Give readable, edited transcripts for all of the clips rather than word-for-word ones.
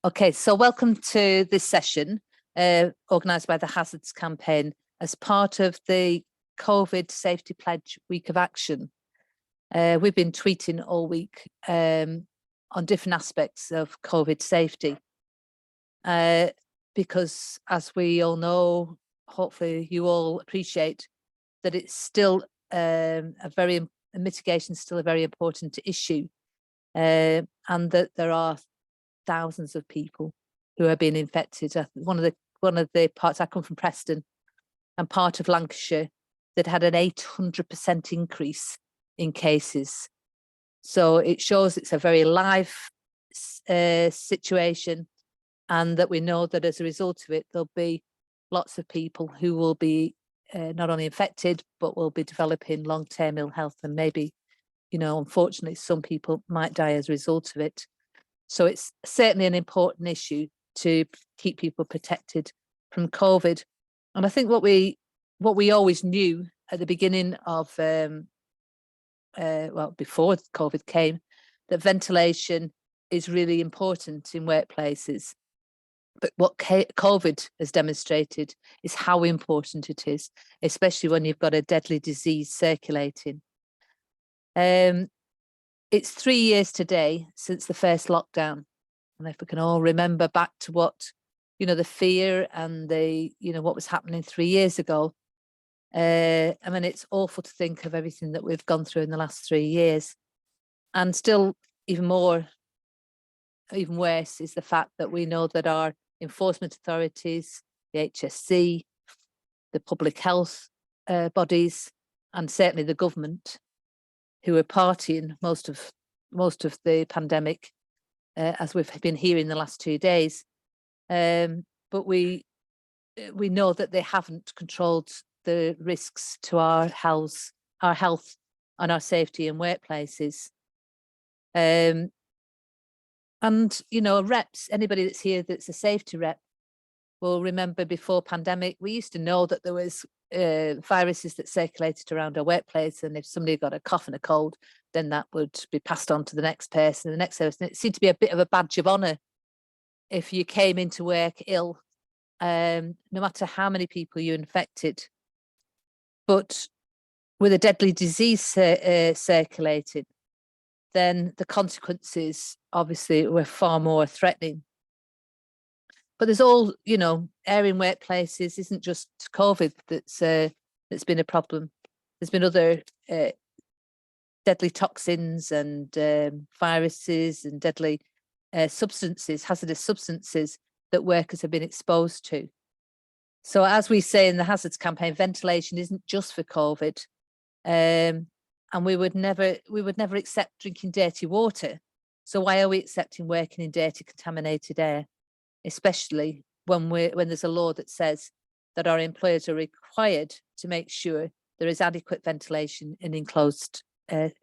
Okay, so welcome to this session organised by the Hazards Campaign as part of the COVID Safety Pledge Week of Action. We've been tweeting all week on different aspects of COVID safety because, as we all know, hopefully you all appreciate that it's still mitigation is still a very important issue, and that there are thousands of people who are being infected. One of the parts, I come from Preston and part of Lancashire, that had an 800% increase in cases. So it shows it's a very live situation, and that we know that as a result of it, there'll be lots of people who will be not only infected, but will be developing long-term ill health, and maybe, unfortunately, some people might die as a result of it. So it's certainly an important issue to keep people protected from COVID. And I think what we always knew at the beginning of, before COVID came, that ventilation is really important in workplaces. But what COVID has demonstrated is how important it is, especially when you've got a deadly disease circulating. It's 3 years today since the first lockdown. And if we can all remember back to what, the fear and what was happening 3 years ago. I mean, it's awful to think of everything that we've gone through in the last 3 years. And still even worse is the fact that we know that our enforcement authorities, the HSC, the public health bodies, and certainly the government, who are partying most of the pandemic, as we've been hearing the last 2 days. But we know that they haven't controlled the risks to our health and our safety in workplaces. And reps, anybody that's here that's a safety rep, will remember before pandemic, we used to know that there was viruses that circulated around our workplace, and if somebody got a cough and a cold, then that would be passed on to the next person, It seemed to be a bit of a badge of honour if you came into work ill, no matter how many people you infected. But with a deadly disease circulating, then the consequences obviously were far more threatening. But there's all, air in workplaces isn't just COVID that's been a problem. There's been other deadly toxins and viruses and deadly hazardous substances that workers have been exposed to. So as we say in the Hazards Campaign, ventilation isn't just for COVID, and we would never accept drinking dirty water. So why are we accepting working in dirty, contaminated air? Especially when there's a law that says that our employers are required to make sure there is adequate ventilation in enclosed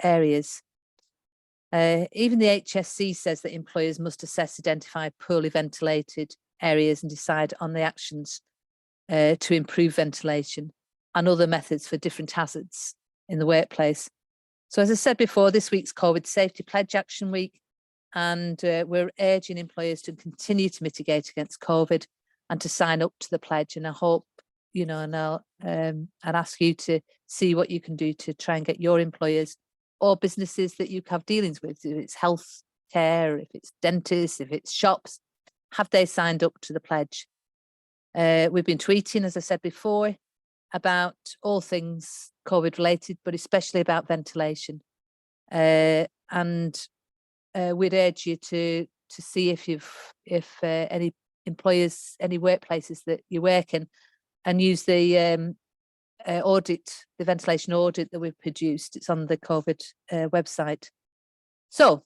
areas. Even the HSC says that employers must identify poorly ventilated areas and decide on the actions to improve ventilation and other methods for different hazards in the workplace. So as I said before, this week's COVID Safety Pledge Action Week, and we're urging employers to continue to mitigate against COVID and to sign up to the pledge. And I hope, and I'd ask you to see what you can do to try and get your employers or businesses that you have dealings with, if it's health care, if it's dentists, if it's shops, have they signed up to the pledge? We've been tweeting, as I said before, about all things COVID related, but especially about ventilation. And we'd urge you to see if any employers, any workplaces that you work in, and use the ventilation audit that we've produced. It's on the COVID website. So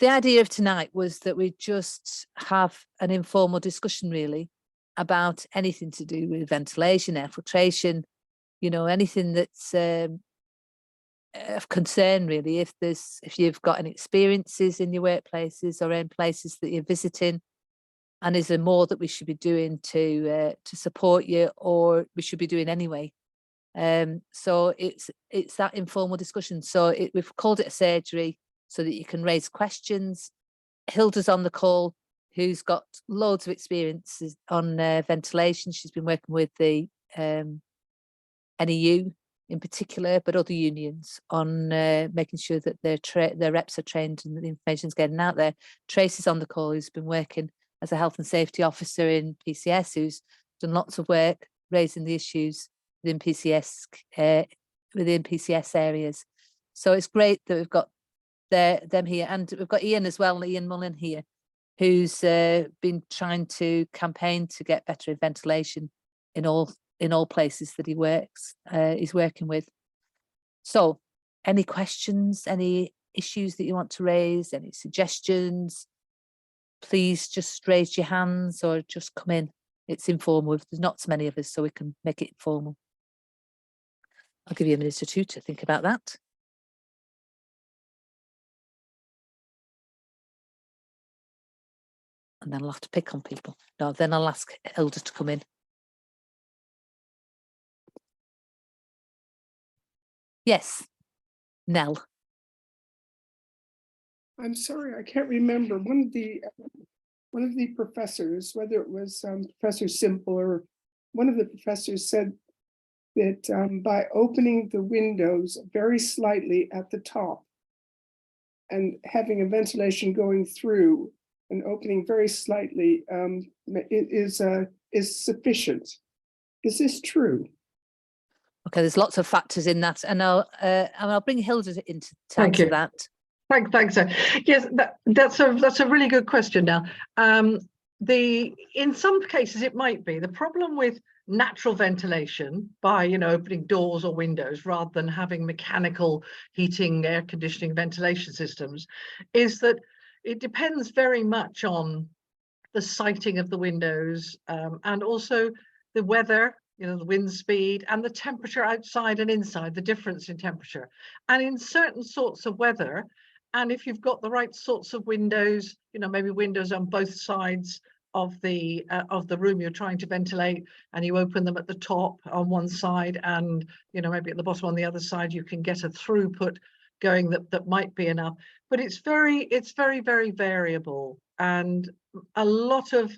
the idea of tonight was that we just have an informal discussion, really, about anything to do with ventilation, air filtration, anything that's of concern, really. If you've got any experiences in your workplaces or in places that you're visiting, and is there more that we should be doing to support you, or we should be doing anyway? So it's that informal discussion. So we've called it a surgery so that you can raise questions. Hilda's on the call, who's got loads of experiences on ventilation. She's been working with the NEU in particular, but other unions on making sure that their reps are trained and the information's getting out there. Tracy's on the call, who's been working as a health and safety officer in PCS, who's done lots of work raising the issues within PCS areas. So it's great that we've got them here, and we've got Ian as well, Ian Mullen here, who's been trying to campaign to get better ventilation in all places that he's working with. So any questions, any issues that you want to raise, any suggestions, please just raise your hands or just come in. It's informal. There's not so many of us, so we can make it informal. I'll give you a minute or two to think about that. And then I'll have to pick on people. No, then I'll ask Hilda to come in. Yes, Nell. I'm sorry, I can't remember. One of the professors, whether it was Professor Simple or one of the professors, said that by opening the windows very slightly at the top and having a ventilation going through and opening very slightly is sufficient. Is this true? Okay, there's lots of factors in that, and I'll bring Hilda into answer that. Thanks, sir. Yes, that's a really good question. Now, in some cases it might be the problem with natural ventilation by opening doors or windows rather than having mechanical heating, air conditioning, ventilation systems, is that it depends very much on the sighting of the windows and also the weather, the wind speed and the temperature outside and inside, the difference in temperature. And in certain sorts of weather, and if you've got the right sorts of windows, maybe windows on both sides of the room you're trying to ventilate, and you open them at the top on one side and maybe at the bottom on the other side, you can get a throughput going that might be enough. But it's very, very variable. And a lot of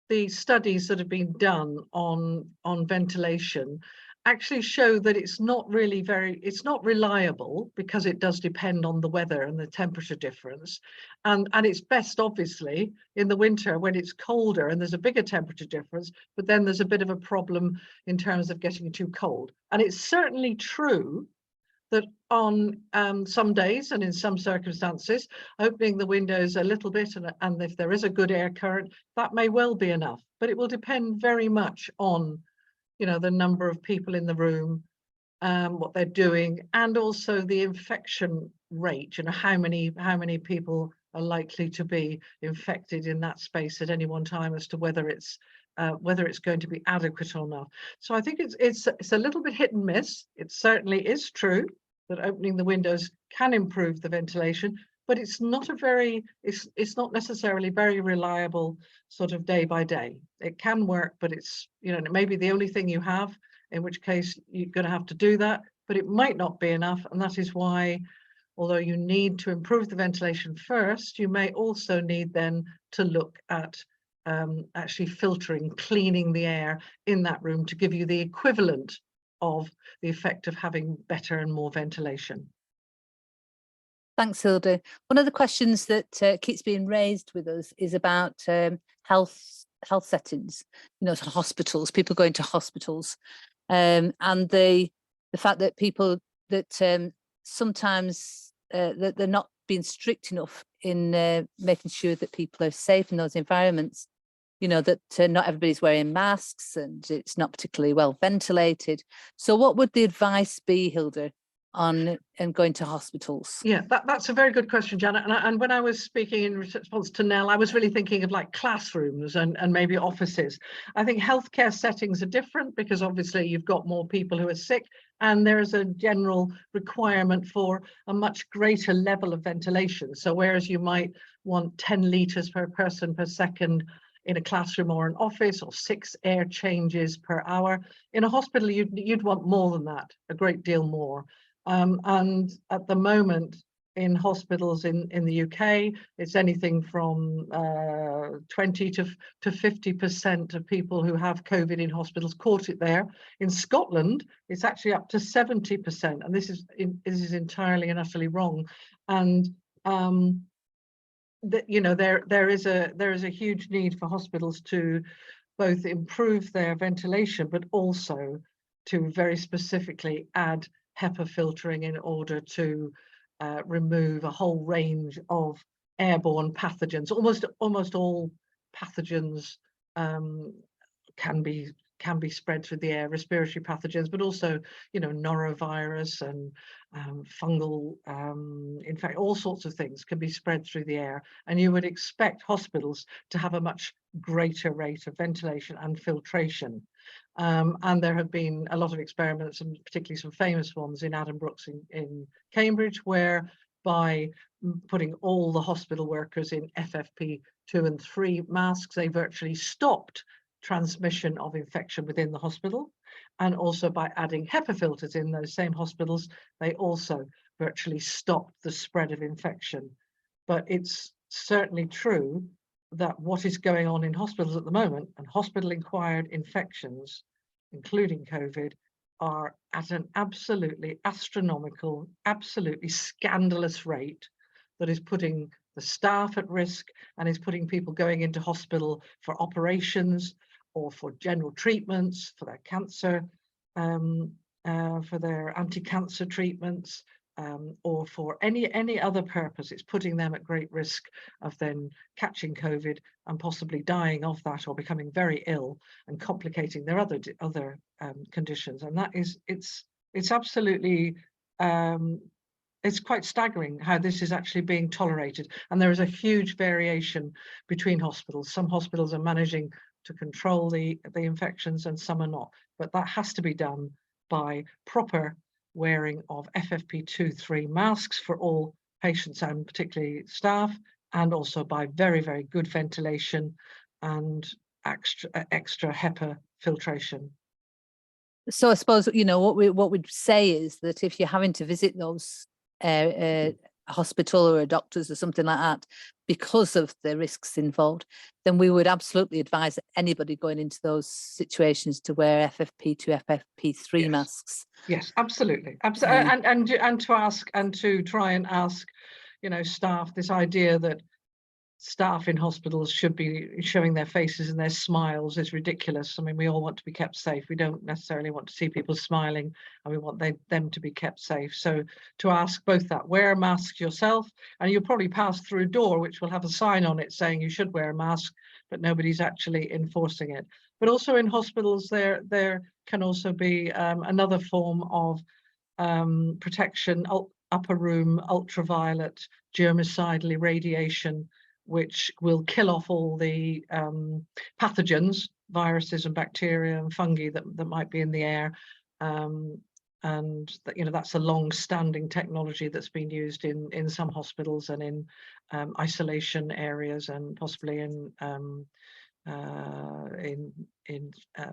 the studies that have been done on ventilation actually show that it's not reliable, because it does depend on the weather and the temperature difference. And it's best, obviously, in the winter when it's colder and there's a bigger temperature difference, but then there's a bit of a problem in terms of getting too cold. And it's certainly true that on some days and in some circumstances, opening the windows a little bit and if there is a good air current, that may well be enough. But it will depend very much on the number of people in the room, what they're doing, and also the infection rate, how many people are likely to be infected in that space at any one time, as to whether it's going to be adequate or not. So I think it's a little bit hit and miss. It certainly is true that opening the windows can improve the ventilation, but it's not it's not necessarily very reliable sort of day by day. It can work, but it's it may be the only thing you have, in which case you're going to have to do that, but it might not be enough. And that is why, although you need to improve the ventilation first, you may also need then to look at actually filtering, cleaning the air in that room to give you the equivalent of the effect of having better and more ventilation. Thanks, Hilda. One of the questions that keeps being raised with us is about health settings, hospitals, people going to hospitals, and the fact that people that sometimes that they're not being strict enough in making sure that people are safe in those environments. That not everybody's wearing masks and it's not particularly well ventilated. So what would the advice be, Hilda, on going to hospitals? Yeah, that's a very good question, Janet. And when I was speaking in response to Nell, I was really thinking of like classrooms and maybe offices. I think healthcare settings are different because obviously you've got more people who are sick, and there is a general requirement for a much greater level of ventilation. So whereas you might want 10 litres per person per second in a classroom or an office, or 6 air changes per hour, in a hospital you'd want more than that, a great deal more. And at the moment, in hospitals in the UK. It's anything from 20 to 50% of people who have COVID in hospitals caught it there. In Scotland, it's actually up to 70%, and this is entirely and utterly wrong. And that, you know, there is a huge need for hospitals to both improve their ventilation, but also to very specifically add HEPA filtering in order to remove a whole range of airborne pathogens. Almost all pathogens can be spread through the air, respiratory pathogens, but also, you know, norovirus and fungal, in fact, all sorts of things can be spread through the air. And you would expect hospitals to have a much greater rate of ventilation and filtration. And there have been a lot of experiments, and particularly some famous ones in Addenbrooke's in Cambridge, where by putting all the hospital workers in FFP2 and 3 masks, they virtually stopped transmission of infection within the hospital. And also by adding HEPA filters in those same hospitals, they also virtually stopped the spread of infection. But it's certainly true that what is going on in hospitals at the moment, and hospital-acquired infections, including COVID, are at an absolutely astronomical, absolutely scandalous rate that is putting the staff at risk and is putting people going into hospital for operations or for general treatments, for their cancer, for their anti-cancer treatments, or for any other purpose. It's putting them at great risk of then catching COVID and possibly dying of that, or becoming very ill and complicating their other conditions. And that is, it's absolutely, it's quite staggering how this is actually being tolerated. And there is a huge variation between hospitals. Some hospitals are managing to control the infections and some are not. But that has to be done by proper wearing of FFP2/3 masks for all patients and particularly staff, and also by very, very good ventilation and extra HEPA filtration. So I suppose, you know, what we'd say is that if you're having to visit those a hospital or a doctor's or something like that because of the risks involved, then we would absolutely advise anybody going into those situations to wear FFP2, FFP3 masks. Yes, absolutely. And to ask and to try and ask, you know, staff, this idea that staff in hospitals should be showing their faces and their smiles is ridiculous. I mean, we all want to be kept safe. We don't necessarily want to see people smiling, and we want them to be kept safe. So to ask both that, wear a mask yourself, and you'll probably pass through a door which will have a sign on it saying you should wear a mask, but nobody's actually enforcing it. But also in hospitals, there can also be another form of protection, upper room ultraviolet germicidal irradiation, which will kill off all the pathogens, viruses and bacteria and fungi that might be in the air. And that, you know, that's a long-standing technology that's been used in some hospitals and in isolation areas, and possibly in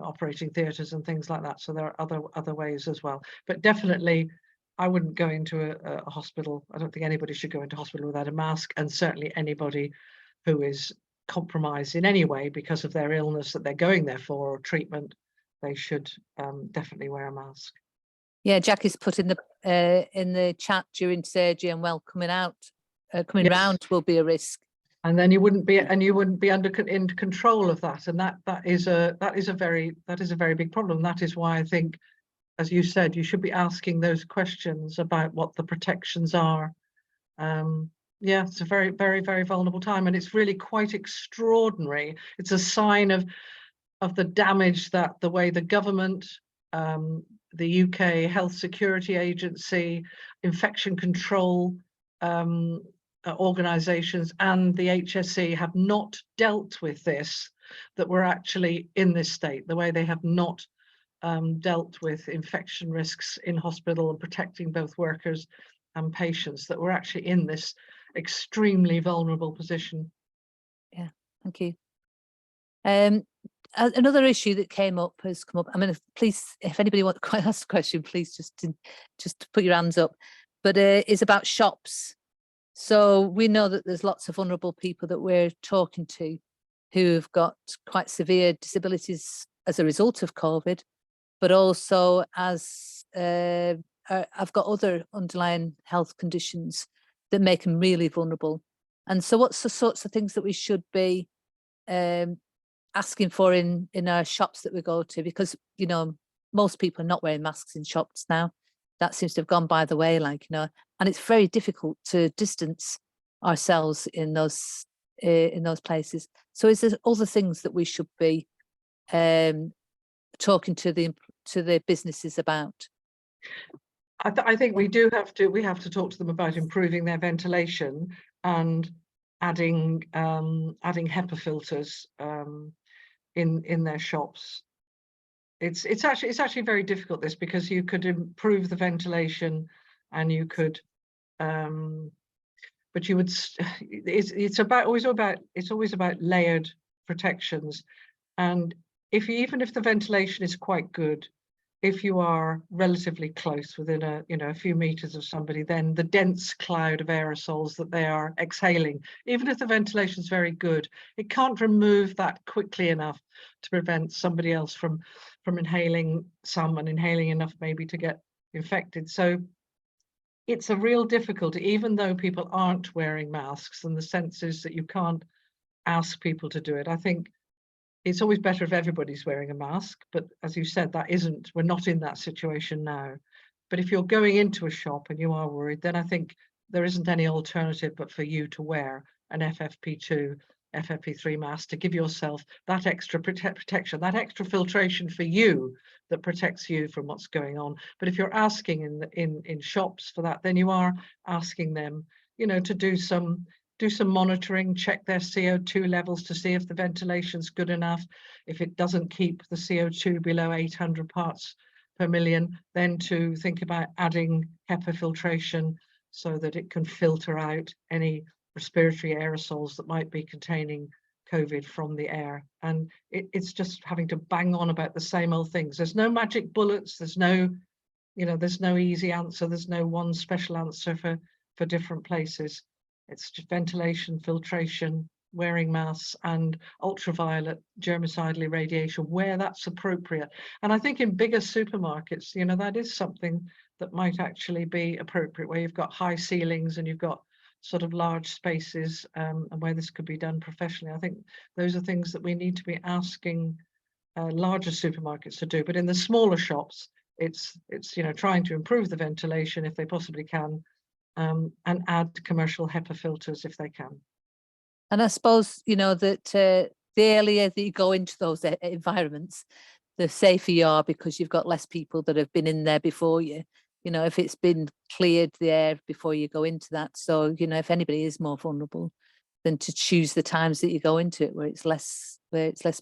operating theatres and things like that. So there are other ways as well. But definitely, I wouldn't go into a hospital. I don't think anybody should go into hospital without a mask, and certainly anybody who is compromised in any way because of their illness that they're going there for, or treatment, they should definitely wear a mask. Yeah, Jackie's put in the chat, during surgery and coming round will be a risk. And then you wouldn't be in control of that, and that is a very big problem. That is why I think, as you said, you should be asking those questions about what the protections are. Yeah, it's a very, very, very vulnerable time, and it's really quite extraordinary. It's a sign of the damage that the way the government, the UK Health Security Agency, infection control organisations and the HSE have not dealt with this, that we're actually in this state, the way they have not dealt with infection risks in hospital and protecting both workers and patients, that we're actually in this extremely vulnerable position. Yeah, thank you. Another issue that has come up. I mean, please, if anybody wants to ask a question, please just put your hands up. But is about shops So we know that there's lots of vulnerable people that we're talking to who have got quite severe disabilities as a result of COVID, but also as I've got other underlying health conditions that make them really vulnerable. And so what's the sorts of things that we should be asking for in our shops that we go to? Because, you know, most people are not wearing masks in shops now. That seems to have gone by the way, like, you know, and it's very difficult to distance ourselves in those places. So is there other things that we should be talking to the businesses about? I think we have to talk to them about improving their ventilation and adding HEPA filters in their shops. It's actually very difficult, this, because you could improve the ventilation and you could but you would it's always about layered protections. And even if the ventilation is quite good, if you are relatively close within a few meters of somebody, then the dense cloud of aerosols that they are exhaling, even if the ventilation is very good, it can't remove that quickly enough to prevent somebody else from inhaling some and inhaling enough maybe to get infected. So it's a real difficulty, even though people aren't wearing masks, and the sense is that you can't ask people to do it. I think it's always better if everybody's wearing a mask, but as you said, we're not in that situation now. But if you're going into a shop and you are worried, then I think there isn't any alternative but for you to wear an FFP2, FFP3 mask to give yourself that extra protection, that extra filtration for you that protects you from what's going on. But if you're asking in shops for that, then you are asking them, you know, to do some monitoring, check their CO2 levels to see if the ventilation's good enough. If it doesn't keep the CO2 below 800 parts per million, then to think about adding HEPA filtration so that it can filter out any respiratory aerosols that might be containing COVID from the air. And it's just having to bang on about the same old things. There's no magic bullets. There's no easy answer. There's no one special answer for different places. It's just ventilation, filtration, wearing masks, and ultraviolet germicidal irradiation where that's appropriate. And I think in bigger supermarkets, you know, that is something that might actually be appropriate, where you've got high ceilings and you've got sort of large spaces, and where this could be done professionally. I think those are things that we need to be asking larger supermarkets to do. But in the smaller shops, it's you know, trying to improve the ventilation if they possibly can, and add commercial HEPA filters if they can. And I suppose, you know, that the earlier that you go into those environments, the safer you are, because you've got less people that have been in there before you. You know, if it's been cleared the air before you go into that. So, you know, if anybody is more vulnerable, then to choose the times that you go into it where it's less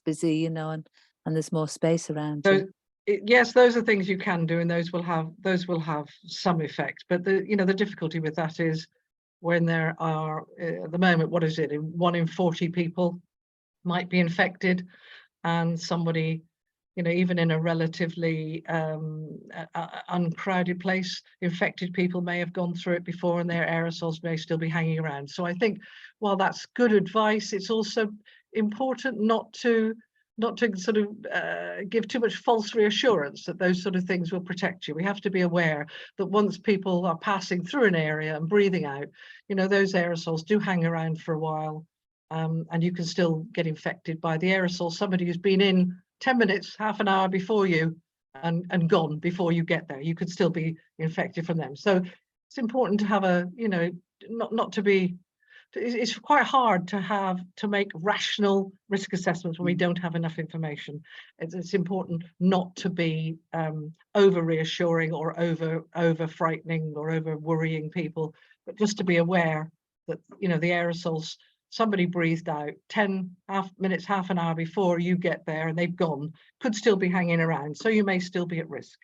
busy, you know, and there's more space around you. Yes, those are things you can do, and those will have some effect. But the difficulty with that is when there are at the moment, what is it, 1 in 40 people might be infected, and somebody, you know, even in a relatively uncrowded place, infected people may have gone through it before and their aerosols may still be hanging around. So I think while that's good advice, it's also important not to sort of give too much false reassurance that those sort of things will protect you. We have to be aware that once people are passing through an area and breathing out, you know, those aerosols do hang around for a while, and you can still get infected by the aerosol. Somebody who's been in 10 minutes, half an hour before you and gone before you get there, you could still be infected from them. So it's important to have not to be, it's quite hard to make rational risk assessments when we don't have enough information. It's important not to be over reassuring or over frightening or over worrying people, but just to be aware that, you know, the aerosols somebody breathed out 10 minutes, half an hour before you get there and they've gone, could still be hanging around. So you may still be at risk.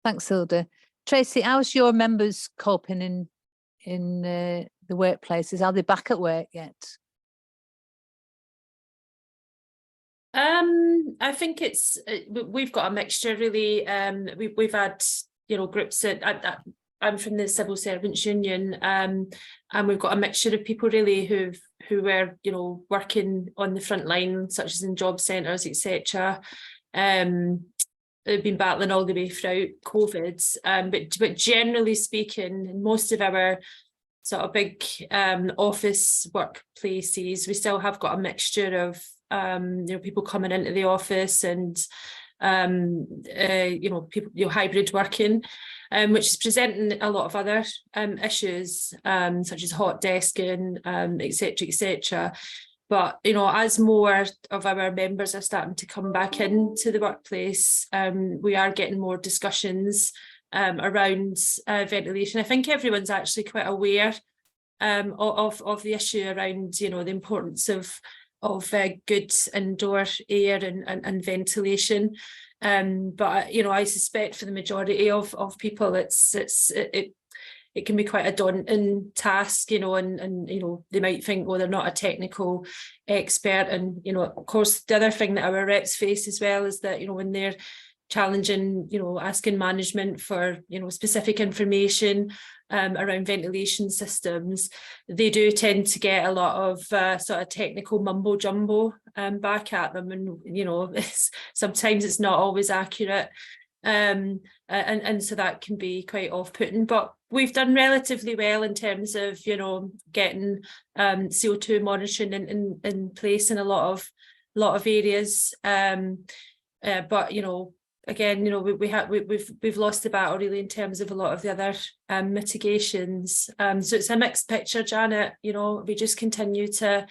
Thanks, Hilda. Tracy, how's your members coping in the workplaces? Are they back at work yet? I think we've got a mixture really. We've had, you know, groups I'm from the Civil Servants Union, and we've got a mixture of people really who were, you know, working on the front line, such as in job centres, etc. They've been battling all the way throughout COVID, but generally speaking, most of our sort of big office workplaces, we still have got a mixture of you know, people coming into the office and you know, people, you know, hybrid working, which is presenting a lot of other issues, such as hot desking, etc., etc. But, you know, as more of our members are starting to come back into the workplace, we are getting more discussions around ventilation. I think everyone's actually quite aware of the issue around, you know, the importance of good indoor air and ventilation. But, you know, I suspect for the majority of people, it can be quite a daunting task, you know, and you know, they might think, well, they're not a technical expert. And, you know, of course, the other thing that our reps face as well is that, you know, when they're challenging, you know, asking management for, you know, specific information around ventilation systems, they do tend to get a lot of sort of technical mumbo jumbo back at them, and, you know, sometimes it's not always accurate. And so that can be quite off-putting, but we've done relatively well in terms of, you know, getting CO2 monitoring in place in a lot of areas. But, you know, again, you know, we've lost the battle really in terms of a lot of the other mitigations. So it's a mixed picture, Janet. You know, we just continue to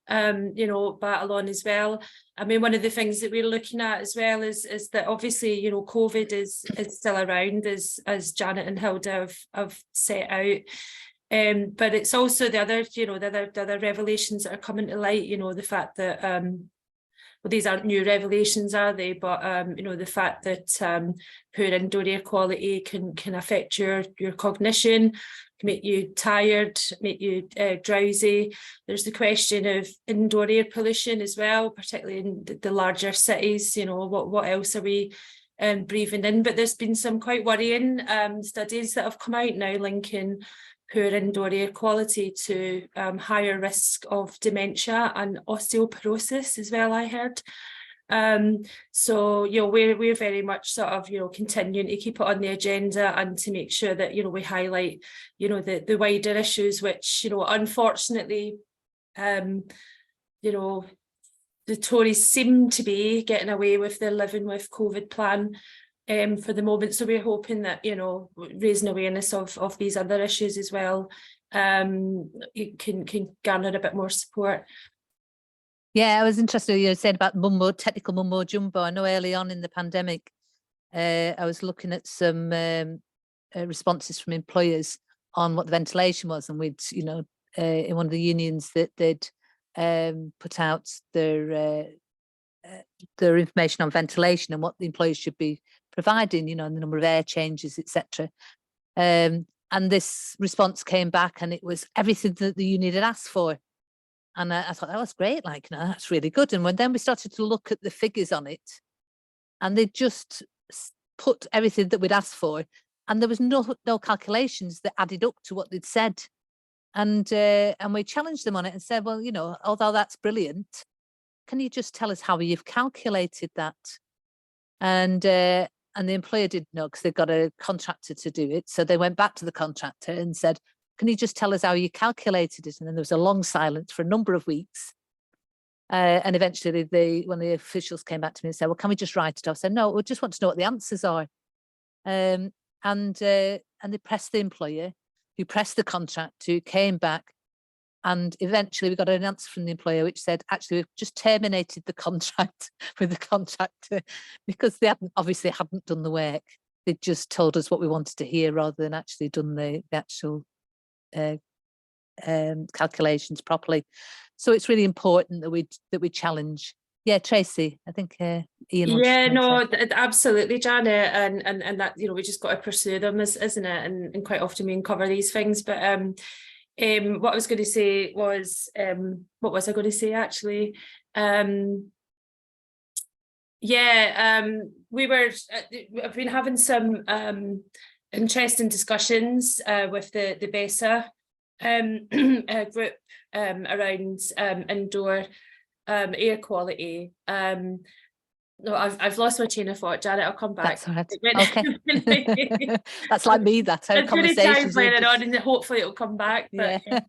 you know, battle on as well. I mean, one of the things that we're looking at as well is that obviously, you know, COVID is still around, as Janet and Hilda have set out. But it's also the other, you know, the other revelations that are coming to light, you know, the fact that well, these aren't new revelations, are they? But you know, the fact that poor indoor air quality can affect your cognition, can make you tired, make you drowsy. There's the question of indoor air pollution as well, particularly in the larger cities. You know, what else are we breathing in? But there's been some quite worrying studies that have come out now linking poor indoor air quality to higher risk of dementia and osteoporosis as well, I heard. So, you know, we're very much sort of, you know, continuing to keep it on the agenda and to make sure that, you know, we highlight, you know, the wider issues, which, you know, unfortunately, you know, the Tories seem to be getting away with their living with COVID plan for the moment. So we're hoping that, you know, raising awareness of these other issues as well, it can garner a bit more support. Yeah, I was interested, you said about technical mumbo jumbo. I know early on in the pandemic, I was looking at some responses from employers on what the ventilation was, and we'd, you know, in one of the unions that they'd put out their information on ventilation and what the employers should be providing, you know, and the number of air changes, etc. And this response came back, and it was everything that the union had asked for. And I thought that was great, like, you know, that's really good. And then we started to look at the figures on it, and they just put everything that we'd asked for, and there was no calculations that added up to what they'd said. And we challenged them on it and said, well, you know, although that's brilliant, can you just tell us how you've calculated that? And the employer didn't know, because they've got a contractor to do it. So they went back to the contractor and said, can you just tell us how you calculated it? And then there was a long silence for a number of weeks. And eventually when the officials came back to me and said, well, can we just write it off? I said, no, we just want to know what the answers are. And they pressed the employer, who pressed the contractor, who came back. And eventually we got an answer from the employer which said, actually, we've just terminated the contract with the contractor, because they obviously hadn't done the work. They just told us what we wanted to hear rather than actually done the actual calculations properly. So it's really important that we challenge. Yeah, Tracy, I think Ian. Yeah, no, absolutely, Janet, and that, you know, we just got to pursue them, isn't it? And quite often we uncover these things. But what I was going to say was, what was I going to say actually? Yeah, I've been having some interesting discussions with the BESA group around indoor air quality. No, I've lost my chain of thought, Janet. I'll come back. That's all right. Okay. That's like me, that our It's really time conversations. planning on, and hopefully it'll come back. But Yeah.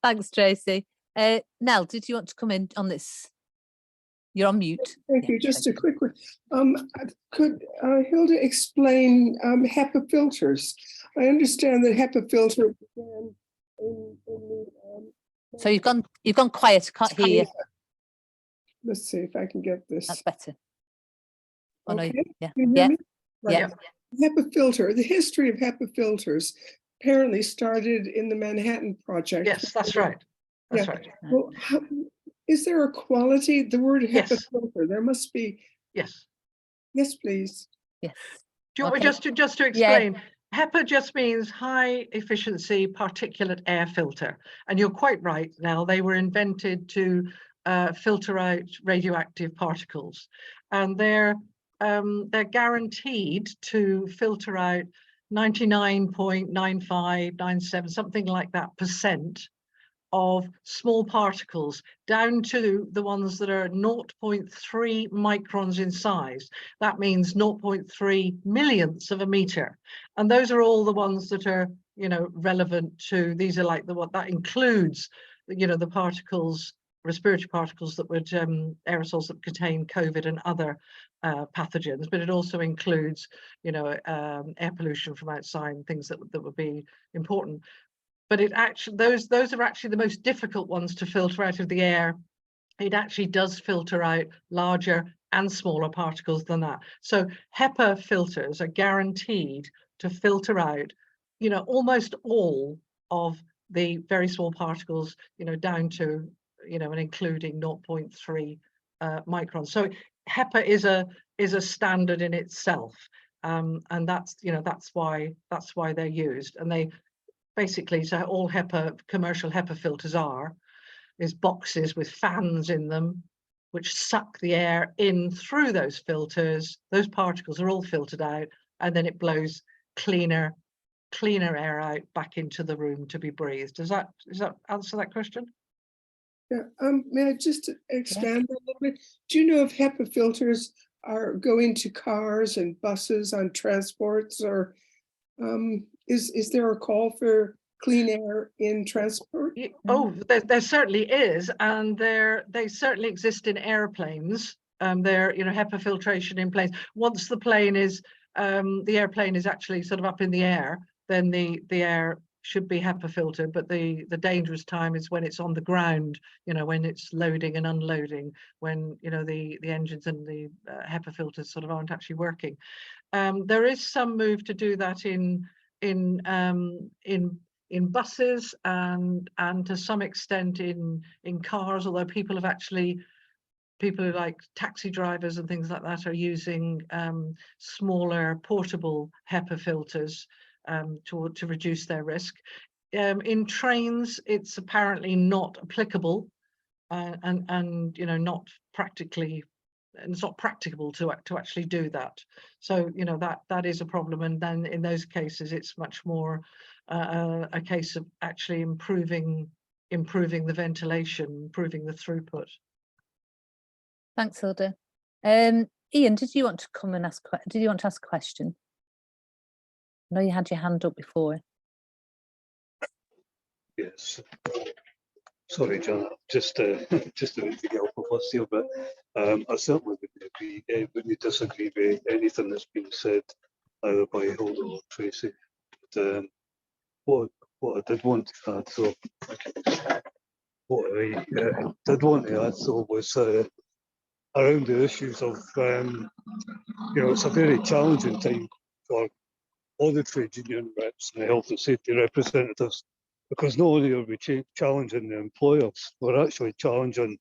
Thanks, Tracy. Nell, did you want to come in on this? You're on mute. Thank Yeah, you. Just thank a quick one. Could Hilda explain HEPA filters? I understand that HEPA filter began in the So you've gone quiet. I can't hear you. Let's see if I can get this. That's better. Oh no. Okay. Yeah. Can you hear Yeah. me? Right. Yeah. HEPA filter. The history of HEPA filters apparently started in the Manhattan Project. Yes, that's right. That's Yeah. right. Well, is there a quality? The word HEPA Yes. filter. There must be. Yes. Yes, please. Yes. Do you want Okay. me just to Yeah. explain? HEPA just means high efficiency particulate air filter. And you're quite right, Nell. They were invented to filter out radioactive particles. And they're guaranteed to filter out 99.9597, something like that % of small particles, down to the ones that are 0.3 microns in size. That means 0.3 millionths of a meter. And those are all the ones that are, you know, relevant to, these are like what that includes, you know, the particles, respiratory particles that would, aerosols that contain COVID and other pathogens, but it also includes, you know, air pollution from outside and things that would be important. But it actually, those are actually the most difficult ones to filter out of the air. It actually does filter out larger and smaller particles than that. So HEPA filters are guaranteed to filter out, you know, almost all of the very small particles, you know, down to, you know, and including 0.3 microns. So HEPA is a standard in itself, and that's, you know, that's why they're used. And they basically, so all HEPA, commercial HEPA filters is boxes with fans in them, which suck the air in through those filters. Those particles are all filtered out, and then it blows cleaner air out back into the room to be breathed. Does that answer that question? Yeah. May I just expand a little bit? Do you know if HEPA filters go into cars and buses on transports, or is there a call for clean air in transport? Oh, there certainly is, and they certainly exist in airplanes. There, you know, HEPA filtration in planes. Once the plane is, the airplane is actually sort of up in the air, then the air should be HEPA filtered. But the dangerous time is when it's on the ground, you know, when it's loading and unloading, when, you know, the engines and the HEPA filters sort of aren't actually working. There is some move to do that in buses and to some extent in cars, although people who like taxi drivers and things like that are using smaller portable HEPA filters to reduce their risk. In trains, it's apparently not applicable, and you know, not practically. And it's not practicable to actually do that. So, you know, that is a problem. And then in those cases, it's much more a case of actually improving the ventilation, improving the throughput. Thanks, Hilda. Ian, did you want to come and ask? Did you want to ask a question? I know you had your hand up before. Yes. Sorry, John. Just a bit to get off the bus here, but I certainly wouldn't disagree with anything that's been said either by Hilda or Tracy. But what I did want to add, was around the issues of, you know, it's a very challenging time for all the trade union reps and the health and safety representatives, because not only are we challenging the employers, we're actually challenging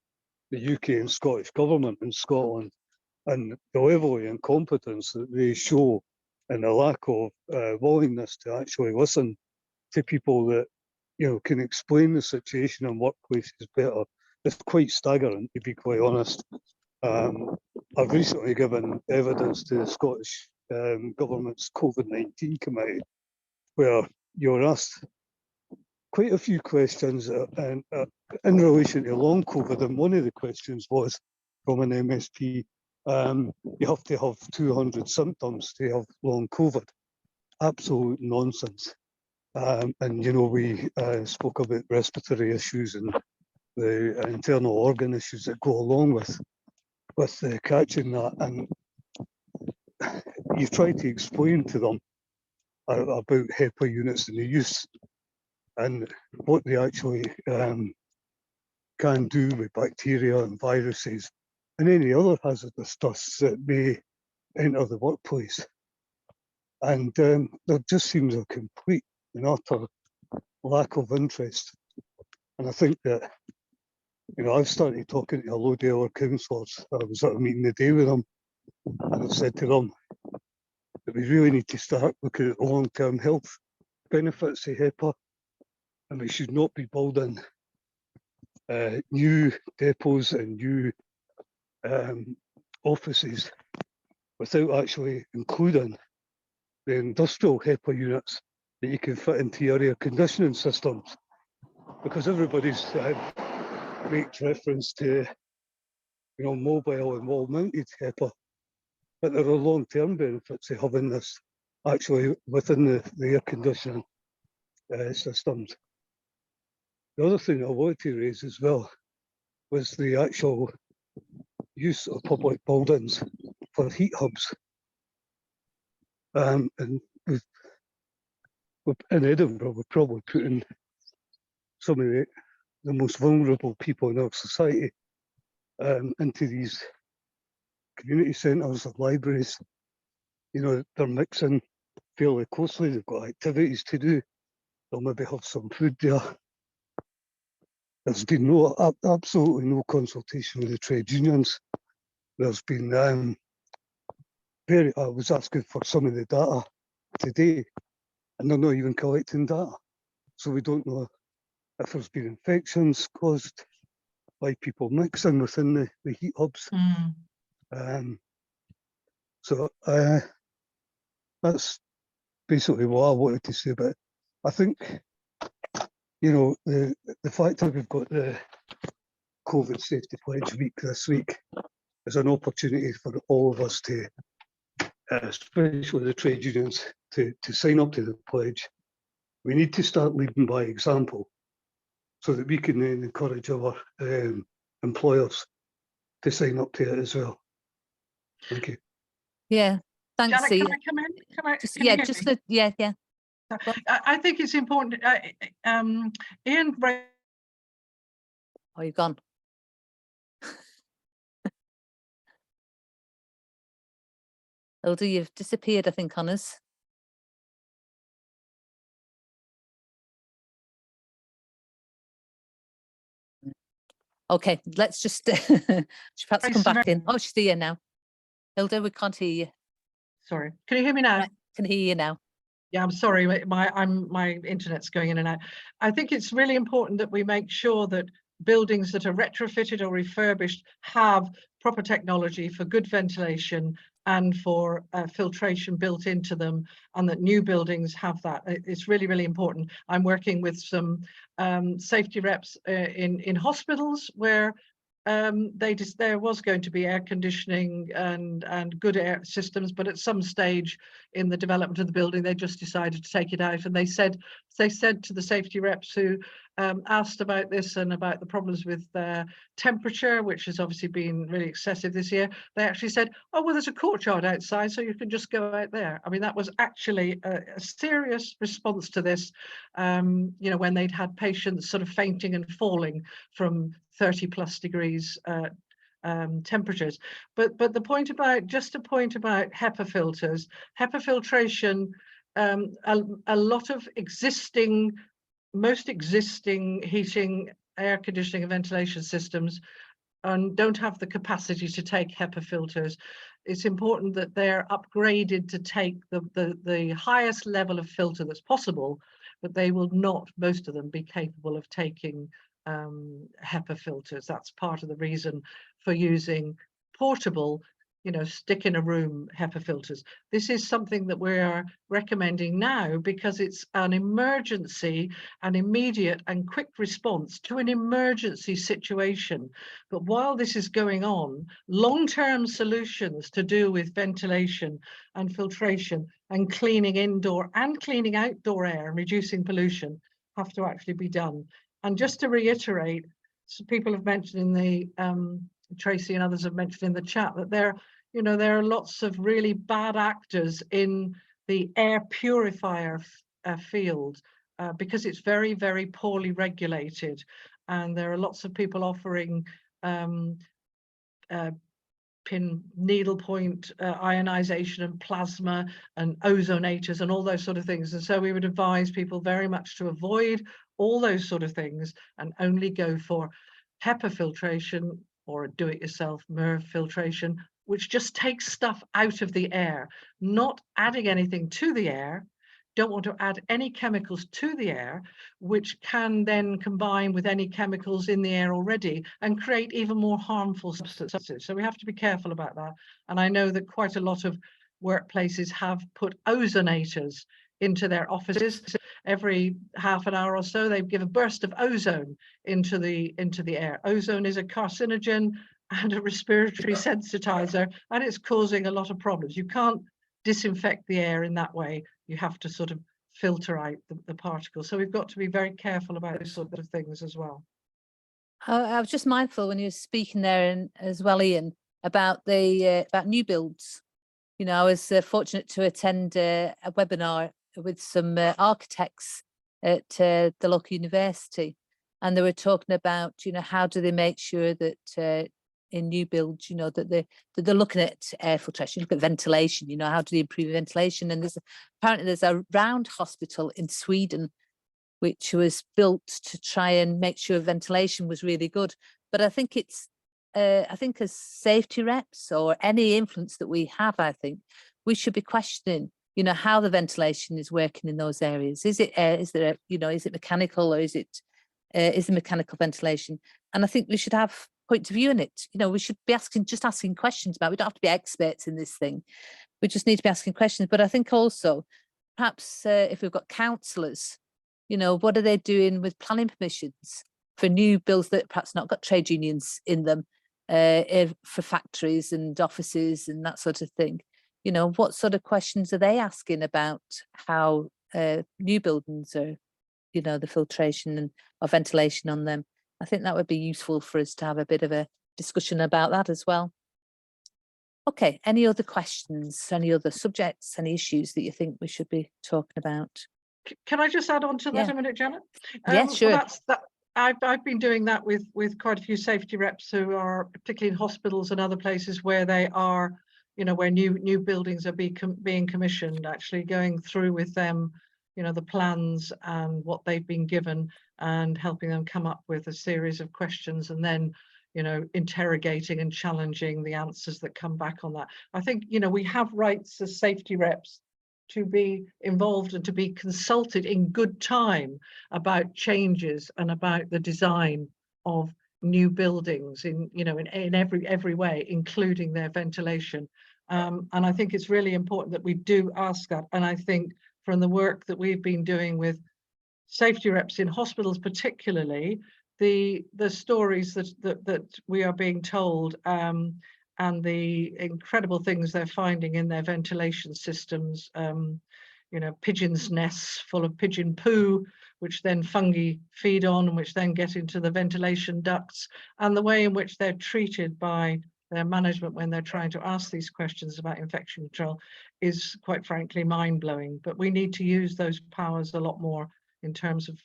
the UK and Scottish government in Scotland, and the level of incompetence that they show and the lack of willingness to actually listen to people that, you know, can explain the situation in workplaces better. It's quite staggering, to be quite honest. I've recently given evidence to the Scottish government's COVID-19 committee, where you were asked quite a few questions in relation to long COVID, and one of the questions was from an MSP, you have to have 200 symptoms to have long COVID. Absolute nonsense. And, you know, we spoke about respiratory issues and the internal organ issues that go along with catching that. And you try to explain to them about HEPA units and the use and what they actually can do with bacteria and viruses and any other hazardous dust that may enter the workplace. And there just seems a complete and utter lack of interest. And I think that, you know, I've started talking to a load of our councillors. I was at a meeting today with them, and I've said to them that we really need to start looking at the long-term health benefits of HEPA, and we should not be building new depots and new offices without actually including the industrial HEPA units that you can fit into your air conditioning systems, because everybody's makes reference to, you know, mobile and wall-mounted HEPA, but there are long-term benefits of having this actually within the air conditioning systems. The other thing I wanted to raise as well was the actual use of public buildings for heat hubs. And in Edinburgh, we're probably putting some of the most vulnerable people in our society into these community centres or libraries. You know, they're mixing fairly closely, they've got activities to do, they'll maybe have some food there. There's been absolutely no consultation with the trade unions. There's been I was asking for some of the data today, and they're not even collecting data. So we don't know if there's been infections caused by people mixing within the heat hubs. So that's basically what I wanted to say about it. I think, you know, the fact that we've got the COVID Safety Pledge Week this week is an opportunity for all of us to, especially the trade unions, to sign up to the pledge. We need to start leading by example so that we can then encourage our employers to sign up to it as well. Thank you. Yeah, thanks. Janet, can I come in? Yeah. I think it's important. Ian. Oh, you've gone. Hilda, you've disappeared, I think, on us. Okay, let's just perhaps come back in. Oh, she's here now. Hilda, we can't hear you. Sorry, can you hear me now? Right, can hear you now. Yeah, I'm sorry, my internet's going in and out. I think it's really important that we make sure that buildings that are retrofitted or refurbished have proper technology for good ventilation and for filtration built into them, and that new buildings have that. It's really, really important. I'm working with some safety reps in hospitals where there was going to be air conditioning and good air systems, but at some stage in the development of the building, they just decided to take it out. And they said to the safety reps who asked about this and about the problems with temperature, which has obviously been really excessive this year, they actually said, oh, well, there's a courtyard outside, so you can just go out there. I mean, that was actually a serious response to this, you know, when they'd had patients sort of fainting and falling from 30+ degrees temperatures. But the point about, just a point about HEPA filters, HEPA filtration, a lot of most existing heating, air conditioning and ventilation systems don't have the capacity to take HEPA filters. It's important that they're upgraded to take the highest level of filter that's possible, but they will not, most of them, be capable of taking HEPA filters. That's part of the reason for using portable stick in a room HEPA filters. This is something that we are recommending now because it's an emergency, an immediate and quick response to an emergency situation. But while this is going on, long-term solutions to do with ventilation and filtration and cleaning indoor and cleaning outdoor air and reducing pollution have to actually be done. And just to reiterate, so people have mentioned in the Tracy and others have mentioned in the chat that there are lots of really bad actors in the air purifier field because it's very, very poorly regulated. And there are lots of people offering needlepoint ionization and plasma and ozonators and all those sort of things. And so we would advise people very much to avoid all those sort of things and only go for HEPA filtration or a do-it-yourself MERV filtration, which just takes stuff out of the air, not adding anything to the air. Don't want to add any chemicals to the air, which can then combine with any chemicals in the air already and create even more harmful substances. So we have to be careful about that. And I know that quite a lot of workplaces have put ozonators into their offices. Every half an hour or so, they give a burst of ozone into the air. Ozone is a carcinogen and a respiratory sensitizer, and it's causing a lot of problems. You can't disinfect the air in that way. You have to sort of filter out the particles. So we've got to be very careful about those sort of things as well. I was just mindful when you were speaking there, and as well, Ian, about the about new builds. I was fortunate to attend a webinar with some architects at the local university, and they were talking about how do they make sure that in new builds that they're looking at air filtration, look at ventilation, how do they improve ventilation. And apparently there's a round hospital in Sweden which was built to try and make sure ventilation was really good. But I think it's I think as safety reps or any influence that we have, I think we should be questioning how the ventilation is working in those areas. Is it is it mechanical, or is the mechanical ventilation? And I think we should have point of view in it. We should be asking questions about it. We don't have to be experts in this thing. We just need to be asking questions. But I think also perhaps if we've got councillors, what are they doing with planning permissions for new builds that perhaps not got trade unions in them, for factories and offices and that sort of thing? What sort of questions are they asking about how new buildings are, the filtration and or ventilation on them? I think that would be useful for us to have a bit of a discussion about that as well. Okay, any other questions, any other subjects, any issues that you think we should be talking about? Can I just add on to that a minute, Janet? Yeah, sure. Well, I've been doing that with quite a few safety reps who are particularly in hospitals and other places where they are, where new buildings are being commissioned, actually going through with them, the plans and what they've been given, and helping them come up with a series of questions, and then interrogating and challenging the answers that come back on that. I think we have rights as safety reps to be involved and to be consulted in good time about changes and about the design of new buildings in every way, including their ventilation. And I think it's really important that we do ask that. And I think from the work that we've been doing with safety reps in hospitals, particularly, the stories that we are being told and the incredible things they're finding in their ventilation systems, pigeons' nests full of pigeon poo, which then fungi feed on, and which then get into the ventilation ducts, and the way in which they're treated by their management when they're trying to ask these questions about infection control is, quite frankly, mind-blowing. But we need to use those powers a lot more in terms of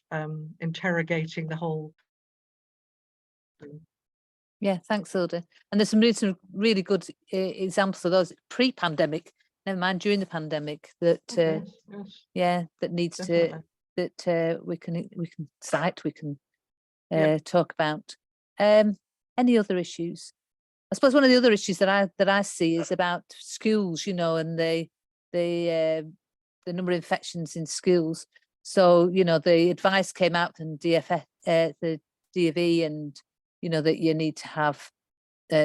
interrogating the whole thing. Yeah, thanks, Hilda. And there's some really good examples of those pre-pandemic, never mind during the pandemic, that Yes. yeah, that needs Definitely. we can cite, we can talk about. Any other issues? I suppose one of the other issues that I see is about schools, and the number of infections in schools. So the advice came out from the DfE, and that you need to have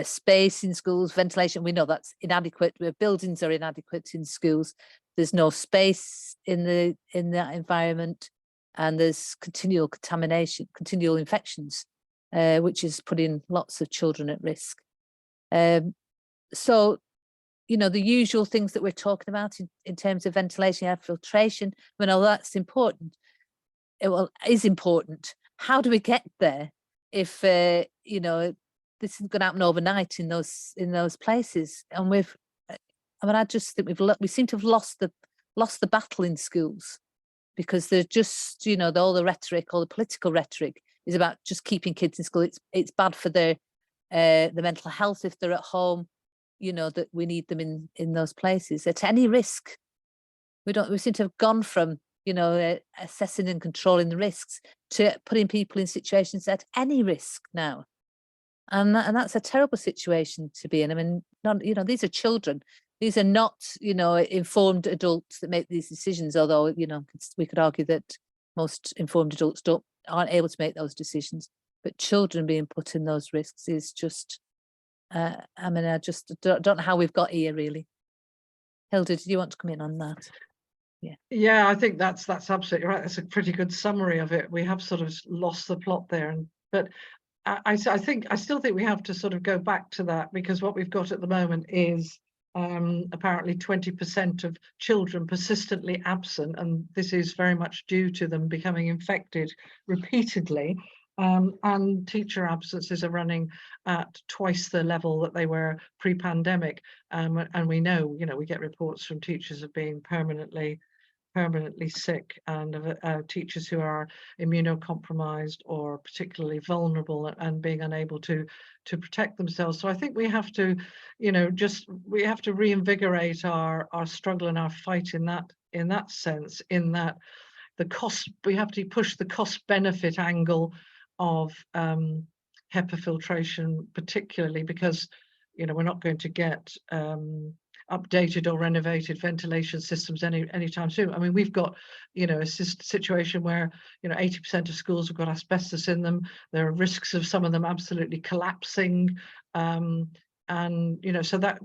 space in schools, ventilation. We know that's inadequate. Where buildings are inadequate in schools. There's no space in that environment, and there's continual contamination, continual infections, which is putting lots of children at risk. So, you know, the usual things that we're talking about in terms of ventilation, air filtration, I mean, all that's important. It is important. How do we get there if, you know, this is going to happen overnight in those places? And I just think we seem to have lost the battle in schools, because they're just, you know, all the rhetoric, all the political rhetoric is about just keeping kids in school. It's bad for their the mental health if they're at home, you know, that we need them in those places at any risk. We seem to have gone from, you know, assessing and controlling the risks to putting people in situations at any risk now. And that's a terrible situation to be in. I mean, you know, these are children. These are not, you know, informed adults that make these decisions, although, you know, we could argue that most informed adults aren't able to make those decisions. But children being put in those risks is just, I mean, I just don't know how we've got here, really. Hilda, did you want to come in on that? Yeah, I think that's absolutely right. That's a pretty good summary of it. We have sort of lost the plot there, but I still think we have to sort of go back to that, because what we've got at the moment is apparently 20% of children persistently absent, and this is very much due to them becoming infected repeatedly. And teacher absences are running at twice the level that they were pre-pandemic. And we know, you know, we get reports from teachers of being permanently sick, and teachers who are immunocompromised or particularly vulnerable and being unable to protect themselves. So I think we have to, you know, we have to reinvigorate our struggle and our fight in that sense, in that the cost, we have to push the cost benefit angle of HEPA filtration, particularly because, you know, we're not going to get updated or renovated ventilation systems anytime soon. I mean, we've got, you know, a situation where, you know, 80% of schools have got asbestos in them. There are risks of some of them absolutely collapsing, and, you know, so that,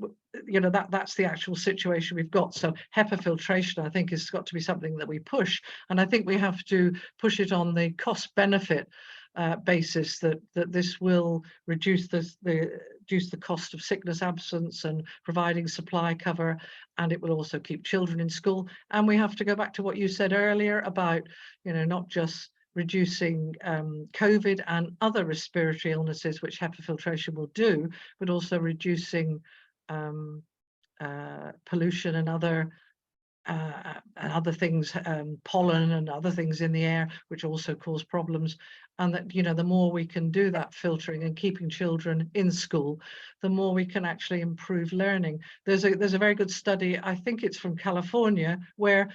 you know, that's the actual situation we've got. So HEPA filtration, I think, has got to be something that we push, and I think we have to push it on the cost benefit basis, that this will reduce the cost of sickness absence and providing supply cover, and it will also keep children in school. And we have to go back to what you said earlier about, you know, not just reducing COVID and other respiratory illnesses, which HEPA filtration will do, but also reducing pollution and other things, pollen and other things in the air, which also cause problems. And that, you know, the more we can do that filtering and keeping children in school, the more we can actually improve learning. There's a very good study, I think it's from California, where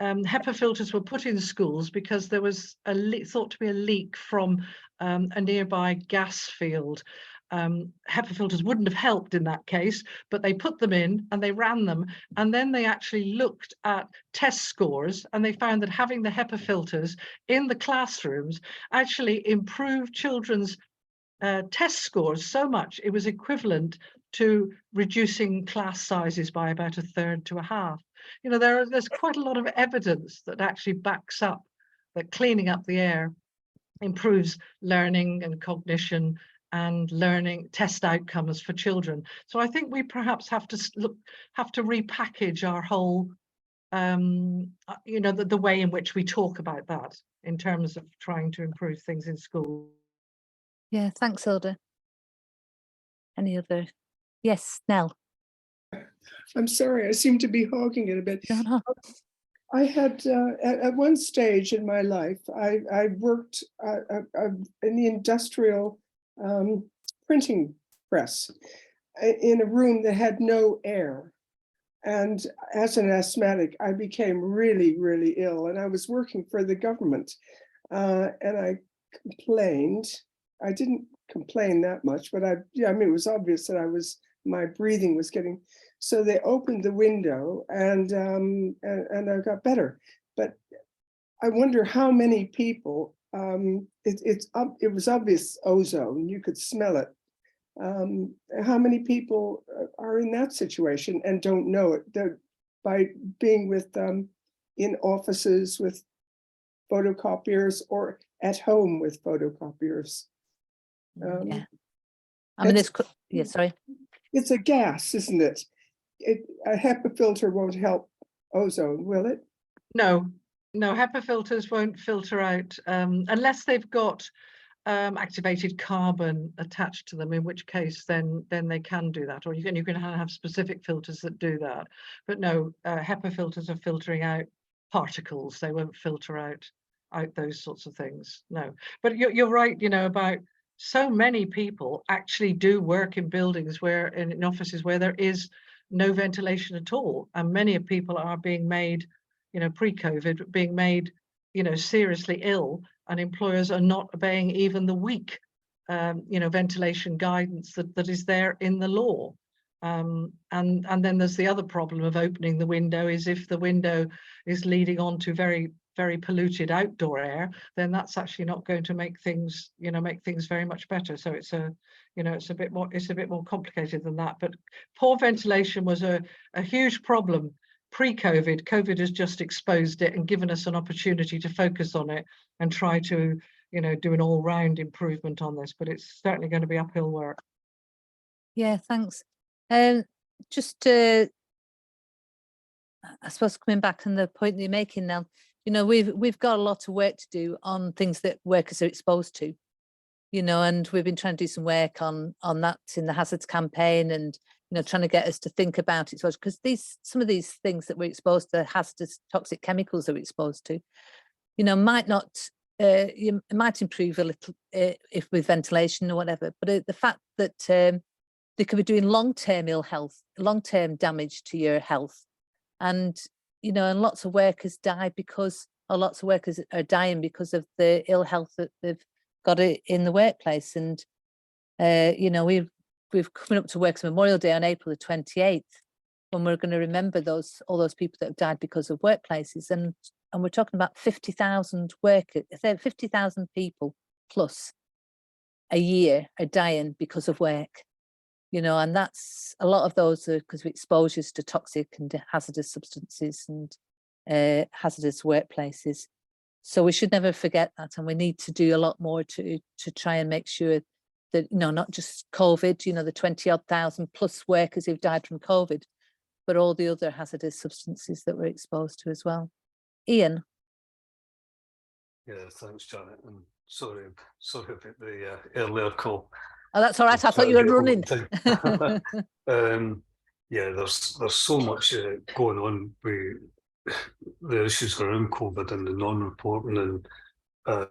HEPA filters were put in schools because there was thought to be a leak from a nearby gas field. HEPA filters wouldn't have helped in that case, but they put them in and they ran them, and then they actually looked at test scores, and they found that having the HEPA filters in the classrooms actually improved children's test scores so much. It was equivalent to reducing class sizes by about 1/3 to 1/2. You know, there's quite a lot of evidence that actually backs up that cleaning up the air improves learning and cognition and learning test outcomes for children. So I think we perhaps have to repackage our whole, you know, the way in which we talk about that in terms of trying to improve things in school. Yeah, thanks, Hilda. Any other? Yes, Nell. I'm sorry, I seem to be hogging it a bit. No. I had, at one stage in my life, I worked in the industrial printing press in a room that had no air. And as an asthmatic, I became really, really ill, and I was working for the government. And I complained. I didn't complain that much, but I mean, it was obvious that my breathing was getting, so they opened the window and I got better. But I wonder how many people, it was obvious ozone, you could smell it. How many people are in that situation and don't know it? By being with in offices with photocopiers or at home with photocopiers. Yeah. I mean, yeah, sorry. It's a gas, isn't it? A HEPA filter won't help ozone, will it? No, HEPA filters won't filter out unless they've got activated carbon attached to them, in which case then they can do that, or you can have specific filters that do that. But no, HEPA filters are filtering out particles. They won't filter out those sorts of things. No, but you're right, you know, about so many people actually do work in buildings where in offices where there is no ventilation at all, and many of people are being made, you know, pre-COVID, being made, you know, seriously ill, and employers are not obeying even the weak, you know, ventilation guidance that is there in the law. And then there's the other problem of opening the window. Is if the window is leading on to very, very polluted outdoor air, then that's actually not going to make things, you know, very much better. So it's a, you know, it's a bit more complicated than that. But poor ventilation was a huge problem pre-COVID. COVID has just exposed it and given us an opportunity to focus on it and try to, you know, do an all-round improvement on this, but it's certainly going to be uphill work. Yeah, thanks. Just I suppose coming back on the point that you're making now, you know, we've got a lot of work to do on things that workers are exposed to, you know, and we've been trying to do some work on that in the hazards campaign, and you know, trying to get us to think about it, because some of these things that we're exposed to, hazardous toxic chemicals that we're exposed to, you know, might not it might improve a little if with ventilation or whatever, but the fact that they could be doing long-term ill health, long-term damage to your health, and you know, and lots of workers die because, or lots of workers are dying because of the ill health that they've got in the workplace. And you know, we've coming up to Workers' Memorial Day on April the 28th, when we're going to remember all those people that have died because of workplaces, and we're talking about 50,000 workers, 50,000 people plus a year are dying because of work, you know, and that's a lot of those are because of exposures to toxic and hazardous substances and hazardous workplaces. So we should never forget that, and we need to do a lot more to try and make sure that, you know, not just COVID, you know, the 20-odd thousand plus workers who've died from COVID, but all the other hazardous substances that we're exposed to as well. Ian. Yeah, thanks, Janet, and sorry about the earlier call. Oh, that's all right. I thought you were running. Yeah, there's so much going on with the issues around COVID and the non-reporting and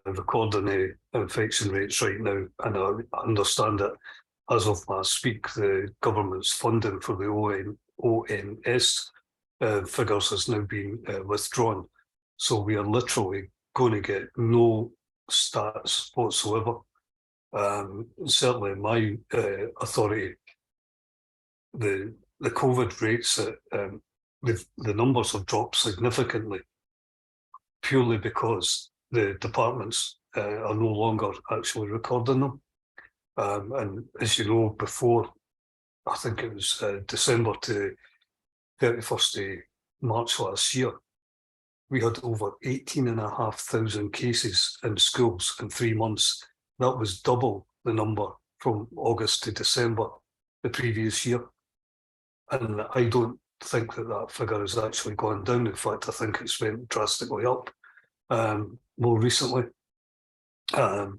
recording the infection rates right now. And I understand that as of last week, the government's funding for the ONS figures has now been withdrawn. So we are literally going to get no stats whatsoever. Certainly in my authority, the COVID rates, the numbers have dropped significantly, purely because the departments are no longer actually recording them. And as you know, before, I think it was December to 31st of March last year, we had over 18,500 cases in schools in 3 months. That was double the number from August to December the previous year. And I don't think that figure has actually gone down. In fact, I think it's went drastically up more recently. But,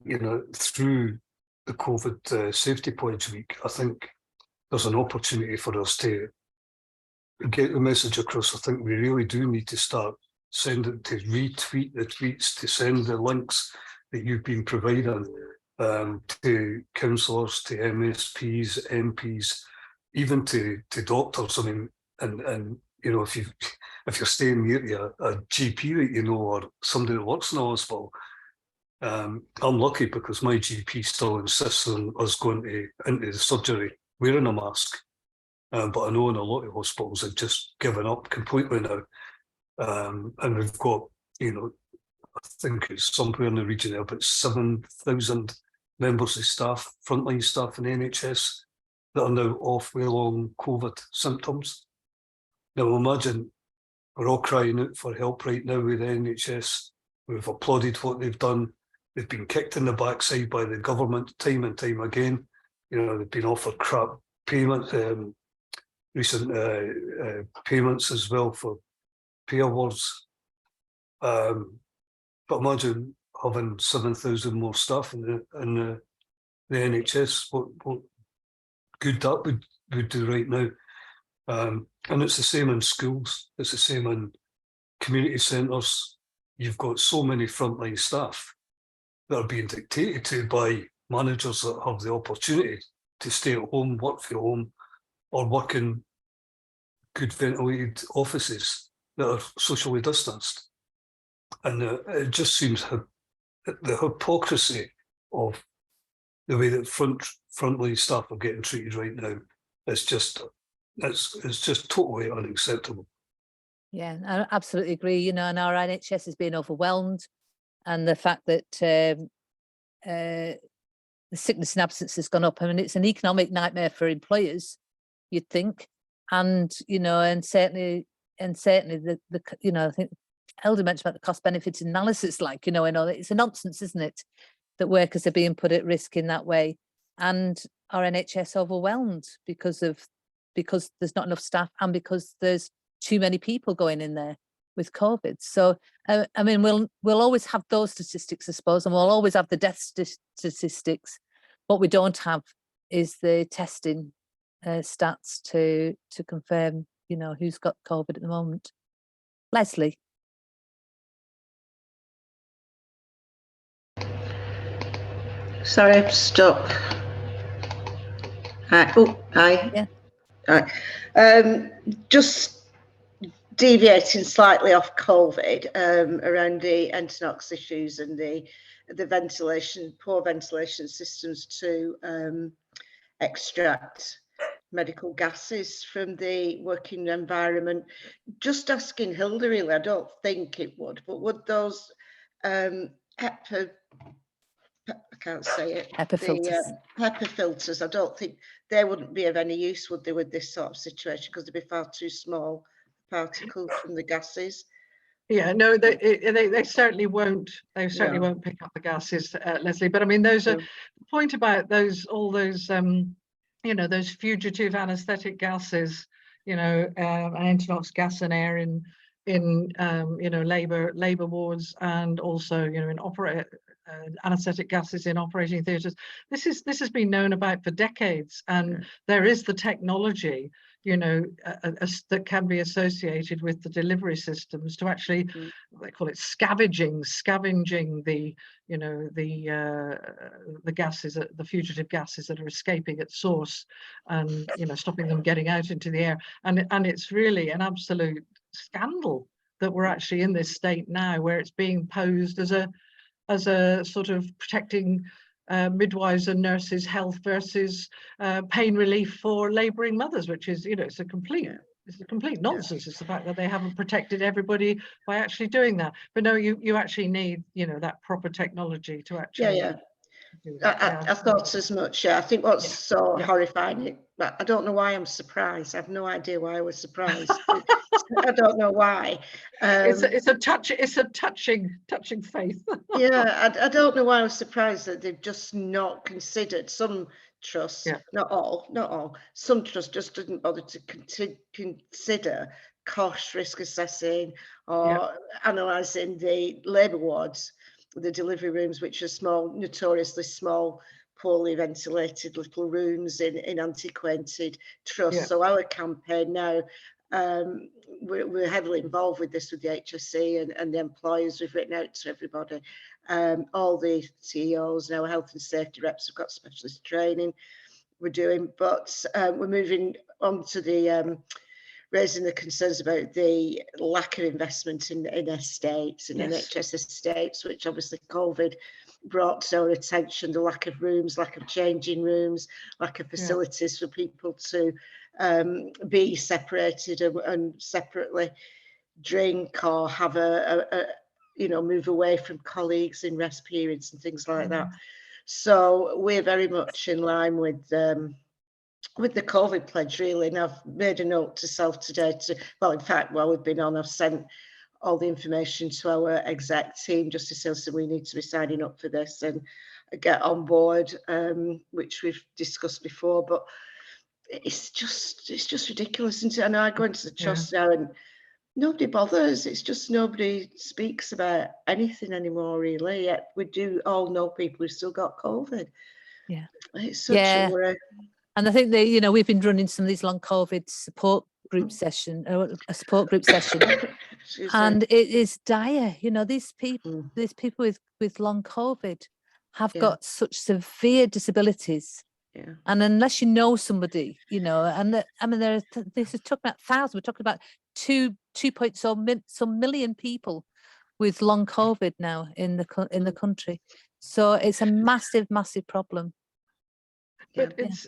you know, through the COVID Safety Pledge Week, I think there's an opportunity for us to get the message across. I think we really do need to start sending, to retweet the tweets, to send the links that you've been providing to councillors, to MSPs, MPs, even to doctors. I mean, and you know, if you're staying near a GP that you know, or somebody that works in a hospital, I'm lucky because my GP still insists on us going into the surgery wearing a mask. But I know in a lot of hospitals have just given up completely now. And we've got, you know, I think it's somewhere in the region of about 7,000 members of staff, frontline staff in the NHS that are now off with long COVID symptoms. Now imagine we're all crying out for help right now with the NHS. We've applauded what they've done. They've been kicked in the backside by the government time and time again. You know, they've been offered crap payments, recent payments as well for pay awards. But imagine having 7,000 more staff in the NHS. What good that would do right now. And it's the same in schools. It's the same in community centres. You've got so many frontline staff that are being dictated to by managers that have the opportunity to stay at home, work from home, or work in good ventilated offices that are socially distanced. And it just seems the hypocrisy of the way that frontline staff are getting treated right now. It's just totally unacceptable. Yeah, I absolutely agree. You know, and our NHS has been overwhelmed, and the fact that the sickness and absence has gone up. I mean, it's an economic nightmare for employers, you'd think, and you know, and certainly the you know, I think Elder mentioned about the cost benefit analysis, like, you know, it's a nonsense, isn't it, that workers are being put at risk in that way, and our NHS overwhelmed because there's not enough staff and because there's too many people going in there with COVID. So I mean, we'll always have those statistics, I suppose, and we'll always have the death statistics. What we don't have is the testing stats to confirm, you know, who's got COVID at the moment. Leslie. Sorry, I'm stuck. Hi. Yeah. Right. Just deviating slightly off COVID, around the Entonox issues and the poor ventilation systems to extract medical gases from the working environment. Just asking Hilda, really, I don't think it would, but would those I can't say it. HEPA filters. HEPA filters, I don't think they wouldn't be of any use, would they, with this sort of situation, because they'd be far too small particles from the gases. Yeah, no, they certainly won't. They certainly won't pick up the gases, Leslie. But I mean, those are the point about all those you know, those fugitive anaesthetic gases. You know, Entonox gas and air in you know, labour wards, and also, you know, in anaesthetic gases in operating theatres. This has been known about for decades, and there is the technology, you know, that can be associated with the delivery systems to actually, they call it scavenging the, you know, the gases, the fugitive gases that are escaping at source, and, you know, stopping them getting out into the air. And it's really an absolute scandal that we're actually in this state now, where it's being posed as a sort of protecting midwives and nurses' health versus pain relief for labouring mothers, which is, you know, it's a complete nonsense. It's the fact that they haven't protected everybody by actually doing that. But no, you actually need, you know, that proper technology to actually do that. I thought as much. I think what's so horrifying, I don't know why I'm surprised. I have no idea why I was surprised. I don't know why. It's a touching faith. I don't know why I was surprised that they've just not considered. Some trusts, not all, some trusts just didn't bother to consider cost, risk assessing, or analysing the labour wards, the delivery rooms, which are small, notoriously small, poorly ventilated little rooms in antiquated trusts. So our campaign now, we're heavily involved with this with the HSE and the employers. We've written out to everybody. All the CEOs now, health and safety reps have got specialist training we're doing, but we're moving on to the raising the concerns about the lack of investment in estates and NHS estates, which obviously COVID brought to our attention, the lack of rooms, lack of changing rooms, lack of facilities for people to be separated and separately drink, or have a you know, move away from colleagues in rest periods and things like that. So we're very much in line with the COVID pledge, really. And I've made a note to self today well, in fact, while we've been on, I've sent all the information to our exec team just to say, so we need to be signing up for this and get on board, which we've discussed before. But it's just ridiculous, isn't it? And I go into the trust now and nobody bothers. It's just nobody speaks about anything anymore, really. Yet we do all know people who've still got COVID. Yeah. It's such a worry. And I think that, you know, we've been running some of these long COVID support group session, a support group session, and it is dire. You know, these people with long COVID have got such severe disabilities. Yeah. And unless you know somebody, you know, and I mean, this is talking about thousands. We're talking about 2 some million people with long COVID now in the country. So it's a massive problem. But it's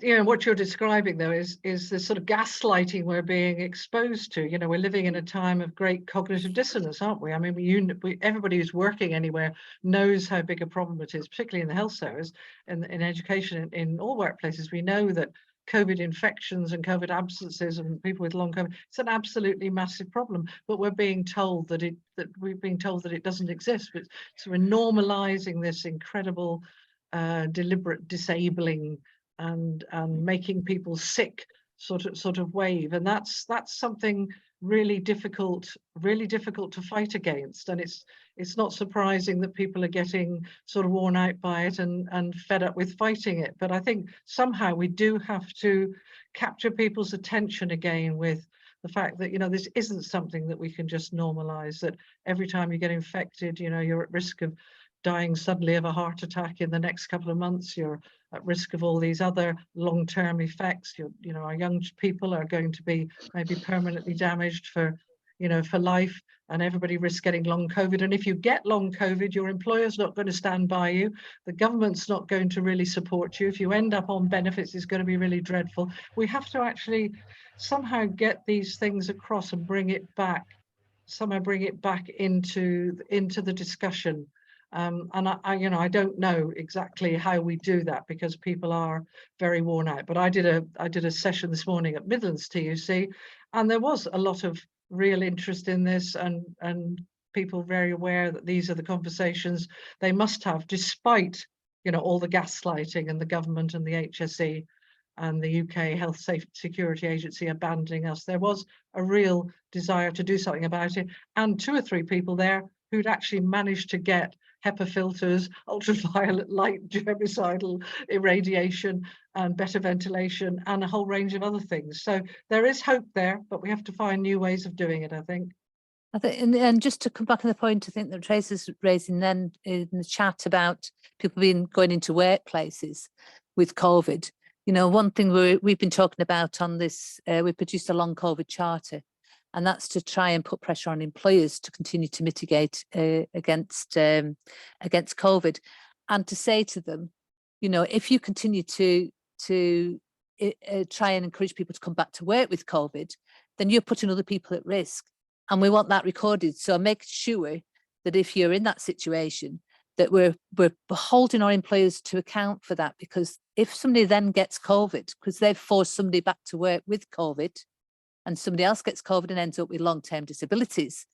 you know, what you're describing though is the sort of gaslighting we're being exposed to. You know, we're living in a time of great cognitive dissonance, aren't we? I mean, everybody who's working anywhere knows how big a problem it is, particularly in the health service and in education, in all workplaces. We know that COVID infections and COVID absences and people with long COVID, it's an absolutely massive problem. But we're being told that it doesn't exist. So we're normalizing this incredible deliberate disabling and making people sick sort of wave, and that's something really difficult to fight against. And it's not surprising that people are getting sort of worn out by it and fed up with fighting it. But I think somehow we do have to capture people's attention again with the fact that, you know, this isn't something that we can just normalize, that every time you get infected, you know, you're at risk of dying suddenly of a heart attack in the next couple of months. You're at risk of all these other long-term effects. You know, our young people are going to be maybe permanently damaged for life, and everybody risks getting long COVID. And if you get long COVID, your employer's not going to stand by you. The government's not going to really support you. If you end up on benefits, it's going to be really dreadful. We have to actually somehow get these things across and bring it back into the discussion. And I don't know exactly how we do that, because people are very worn out. But I did a session this morning at Midlands TUC, and there was a lot of real interest in this, and people very aware that these are the conversations they must have, despite, you know, all the gaslighting and the government and the HSE and the UK Health Safety Security Agency abandoning us. There was a real desire to do something about it, and 2 or 3 people there who'd actually managed to get HEPA filters, ultraviolet light, germicidal irradiation, and better ventilation, and a whole range of other things. So there is hope there, but we have to find new ways of doing it, I think. I think, and just to come back on the point, I think that Tracy's raising then in the chat about people going into workplaces with COVID. You know, one thing we've been talking about on this, we produced a long COVID charter, and that's to try and put pressure on employers to continue to mitigate against COVID, and to say to them, you know, if you continue to try and encourage people to come back to work with COVID, then you're putting other people at risk, and we want that recorded. So make sure that if you're in that situation, that we're holding our employers to account for that, because if somebody then gets COVID because they've forced somebody back to work with COVID, and somebody else gets COVID and ends up with long-term disabilities,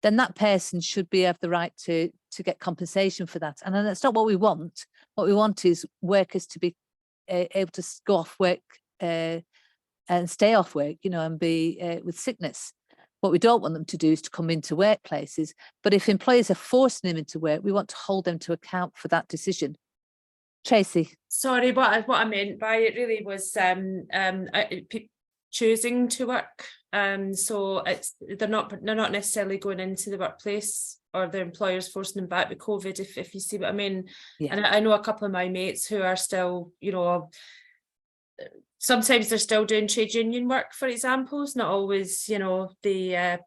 then that person should have the right to get compensation for that. And that's not what we want. What we want is workers to be able to go off work and stay off work, you know, and be with sickness. What we don't want them to do is to come into workplaces. But if employers are forcing them into work, we want to hold them to account for that decision. Tracy. Sorry, what I meant by it really was choosing to work. So they're not necessarily going into the workplace, or their employers forcing them back with COVID, if you see what I mean. Yeah. And I know a couple of my mates who are still, you know, sometimes they're still doing trade union work, for example. It's not always, you know, the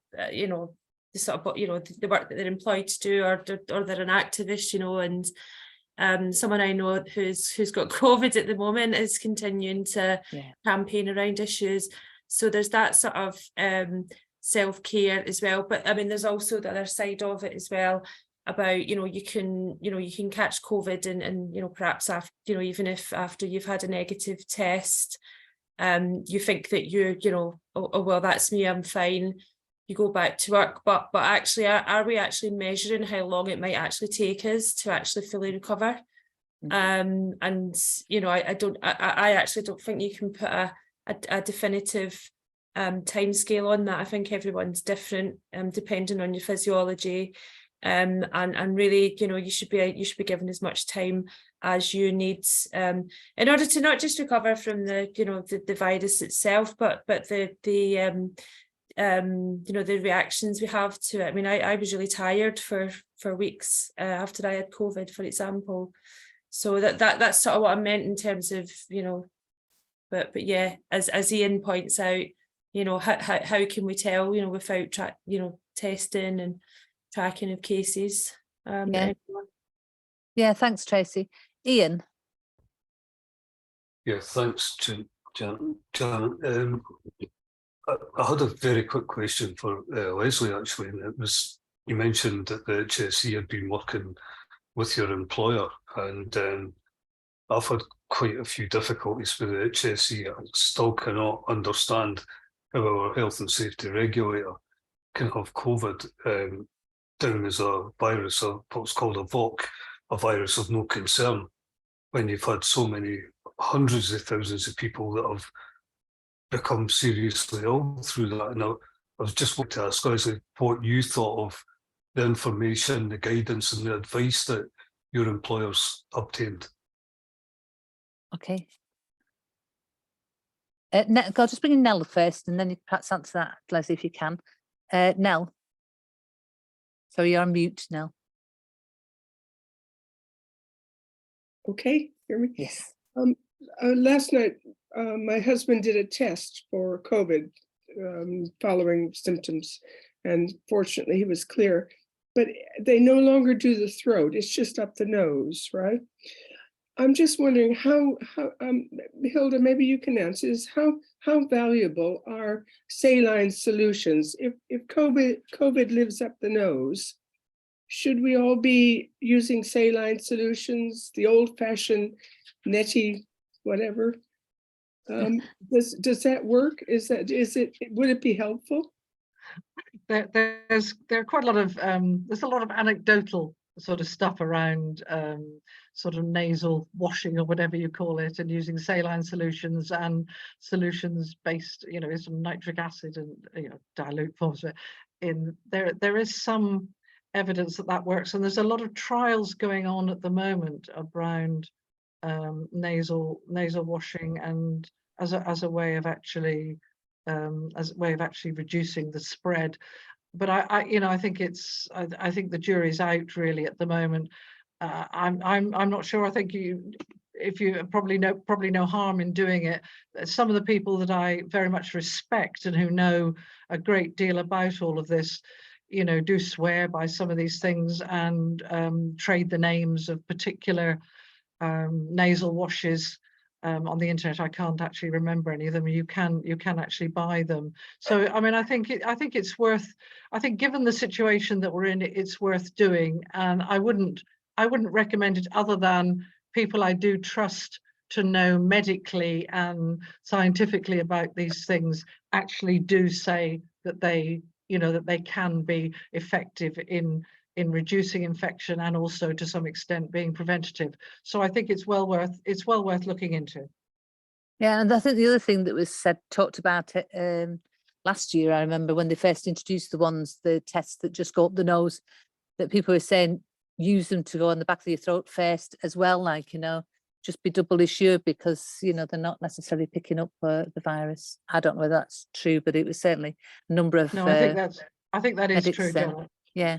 sort of, you know, the work that they're employed to do, or they're an activist, you know. And someone I know who's got COVID at the moment is continuing to campaign around issues. So there's that sort of self-care as well. But I mean, there's also the other side of it as well. about, you can catch COVID and perhaps after, even if after you've had a negative test, you think that oh well, that's me, I'm fine, you go back to work, but actually are we actually measuring how long it might actually take us to actually fully recover? And I actually don't think you can put a definitive time scale on that. I think everyone's different, depending on your physiology, and really, you should be given as much time as you need, in order to not just recover from the virus itself, but the reactions we have to it. I mean, I was really tired for weeks after I had COVID, for example. So that's sort of what I meant in terms of, but yeah, as Ian points out, how can we tell, without testing and tracking of cases. Yeah, thanks, Tracy. Ian. Yeah, thanks, Janet. I had a very quick question for Leslie, actually, and it was, you mentioned that the HSE had been working with your employer, and I've had quite a few difficulties with the HSE. I still cannot understand how our health and safety regulator can have COVID down as a virus, or what's called a VOC, a virus of no concern, when you've had so many hundreds of thousands of people that have become seriously ill through that. And I was just wanting to ask Leslie what you thought of the information, the guidance and the advice that your employers obtained. Okay. I'll just bring in Nell first, and then you perhaps answer that, Leslie, if you can. Nell. Sorry, you're on mute, Nell. Okay, hear me? Yes. Last night, my husband did a test for COVID following symptoms, and fortunately he was clear. But they no longer do the throat; it's just up the nose, right? I'm just wondering how Hilda, maybe you can answer this. How valuable are saline solutions? If COVID lives up the nose, should we all be using saline solutions, the old-fashioned netty, whatever? Does that work? Would it be helpful? There's quite a lot of there's a lot of anecdotal sort of stuff around sort of nasal washing or whatever you call it, and using saline solutions and solutions based, some nitric acid and dilute forms of it. There is some evidence that works, and there's a lot of trials going on at the moment around nasal washing, and as a way of actually reducing the spread. But I think I think the jury's out really at the moment. I'm not sure. I think if you probably no harm in doing it. Some of the people that I very much respect and who know a great deal about all of this, do swear by some of these things and trade the names of particular nasal washes on the internet. I can't actually remember any of them. You can actually buy them. So I mean, I think it's worth. I think given the situation that we're in, it's worth doing. And I wouldn't recommend it other than people I do trust to know medically and scientifically about these things actually do say that they can be effective in reducing infection and also to some extent being preventative. So I think it's well worth looking into. Yeah, and I think the other thing that was talked about it last year, I remember when they first introduced the tests that just go up the nose, that people were saying use them to go on the back of your throat first as well, just be doubly sure, because they're not necessarily picking up the virus. I don't know whether that's true, but it was certainly a number of. No, I think that is true, Janet. Yeah.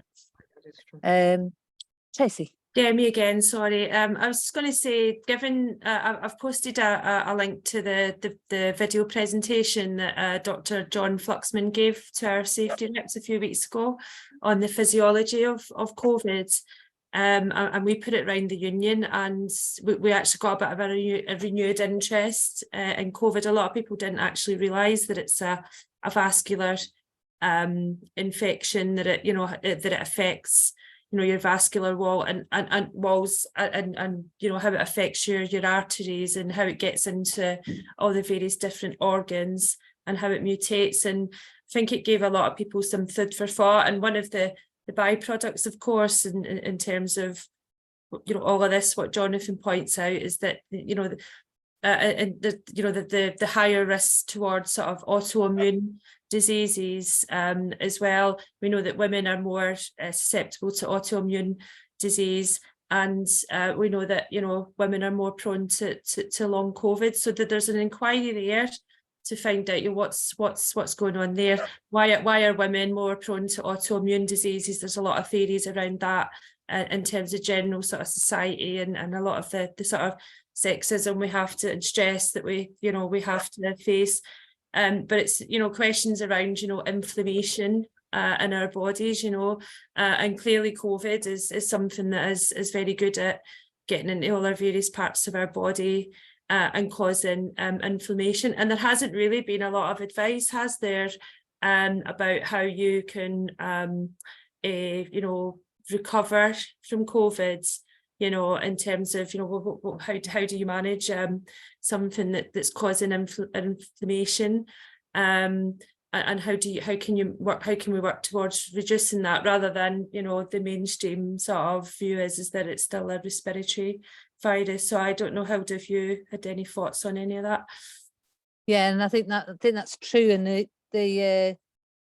Tracy. Yeah, me again, sorry. I was just going to say, given I've posted a link to the video presentation that Dr. John Fluxman gave to our safety reps a few weeks ago on the physiology of COVID. And we put it around the union, and we actually got a bit of a renewed interest in COVID. A lot of people didn't actually realise that it's a vascular infection, that it affects your vascular wall and walls and how it affects your arteries and how it gets into all the various different organs and how it mutates. And I think it gave a lot of people some food for thought. And one of the byproducts, of course, in terms of all of this, what Jonathan points out is that the higher risks towards sort of autoimmune diseases as well. We know that women are more susceptible to autoimmune disease, and we know that women are more prone to long COVID. So that there's an inquiry there to find out what's going on there. Why are women more prone to autoimmune diseases? There's a lot of theories around that in terms of general sort of society and a lot of the sort of sexism we have to and stress that we have to face. But it's questions around inflammation in our bodies, and clearly COVID is something that is very good at getting into all our various parts of our body and causing inflammation. And there hasn't really been a lot of advice, has there, about how you can recover from COVID, in terms of how do you manage something that's causing inflammation, and how can we work towards reducing that, rather than the mainstream sort of view is that it's still a respiratory virus. So I don't know, how have you had any thoughts on any of that? Yeah, and I think that's true, and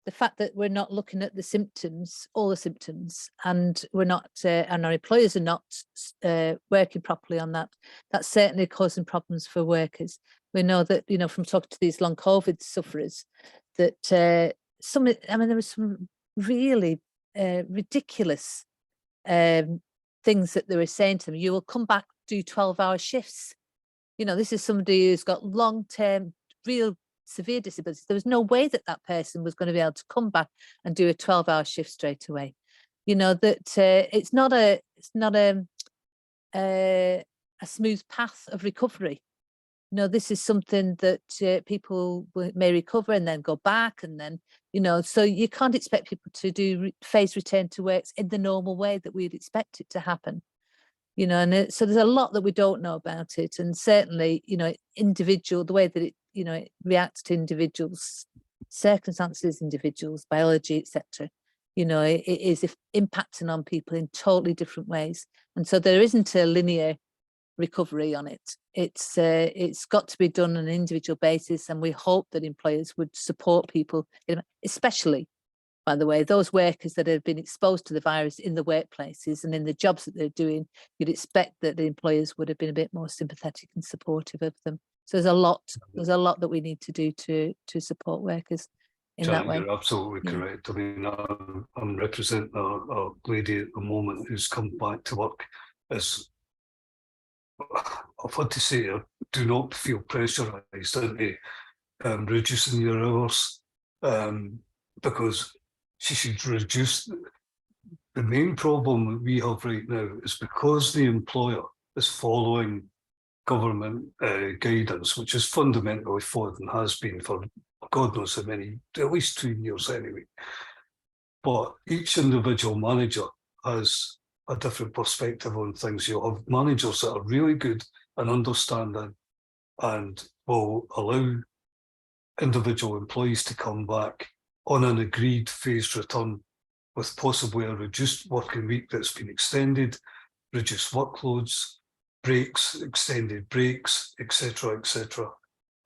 the fact that we're not looking at the symptoms, all the symptoms, and we're not, and our employers are not working properly on that, that's certainly causing problems for workers. We know that, from talking to these long COVID sufferers, that there was some really ridiculous things that they were saying to them. You will come back, do 12-hour shifts. This is somebody who's got long-term, real severe disabilities. There was no way that person was going to be able to come back and do a 12-hour shift straight away. That it's not a smooth path of recovery. This is something that people may recover and then go back, and then so you can't expect people to do phased return to work in the normal way that we'd expect it to happen. And so there's a lot that we don't know about it, and certainly the way that it it reacts to individuals' circumstances, individuals' biology, etc. It is impacting on people in totally different ways, and so there isn't a linear recovery on it. It's got to be done on an individual basis, and we hope that employers would support people, especially, by the way, those workers that have been exposed to the virus in the workplaces and in the jobs that they're doing. You'd expect that the employers would have been a bit more sympathetic and supportive of them. So there's a lot that we need to do to support workers in that way. You're absolutely correct. I mean, I'm representing a lady at the moment who's come back to work. I've had to say, do not feel pressurised into reducing your hours, because she should reduce. The main problem that we have right now is because the employer is following government guidance, which is fundamentally flawed and has been for God knows how many, at least 2 years anyway. But each individual manager has a different perspective on things. You'll have managers that are really good and understanding and will allow individual employees to come back on an agreed phased return with possibly a reduced working week that's been extended, reduced workloads, breaks, extended breaks, etc., etc.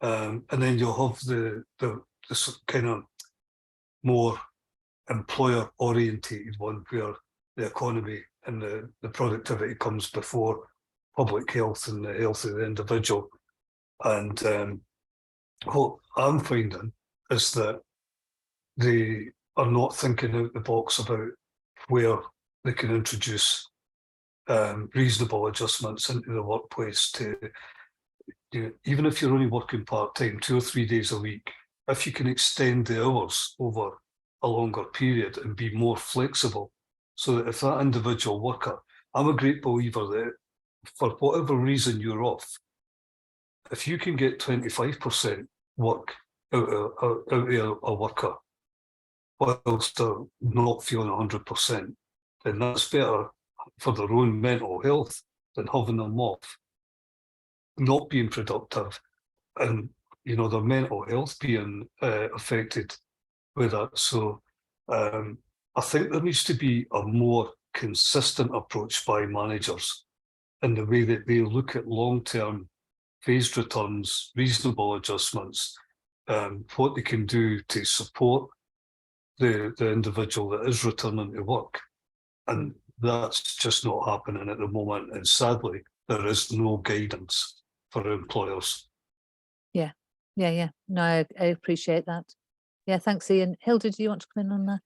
And then you'll have the kind of more employer orientated one where the economy and the productivity comes before public health and the health of the individual. And what I'm finding is that they are not thinking out the box about where they can introduce reasonable adjustments into the workplace to, even if you're only working part-time, 2 or 3 days a week, if you can extend the hours over a longer period and be more flexible, so that if that individual worker, I'm a great believer that for whatever reason you're off, if you can get 25% work out of a worker whilst they're not feeling 100%, then that's better for their own mental health than having them off, not being productive, and their mental health being affected with that. So I think there needs to be a more consistent approach by managers in the way that they look at long-term phased returns, reasonable adjustments, what they can do to support the individual that is returning to work. And that's just not happening at the moment. And sadly, there is no guidance for employers. Yeah. No, I appreciate that. Yeah, thanks, Ian. Hilda, do you want to come in on that?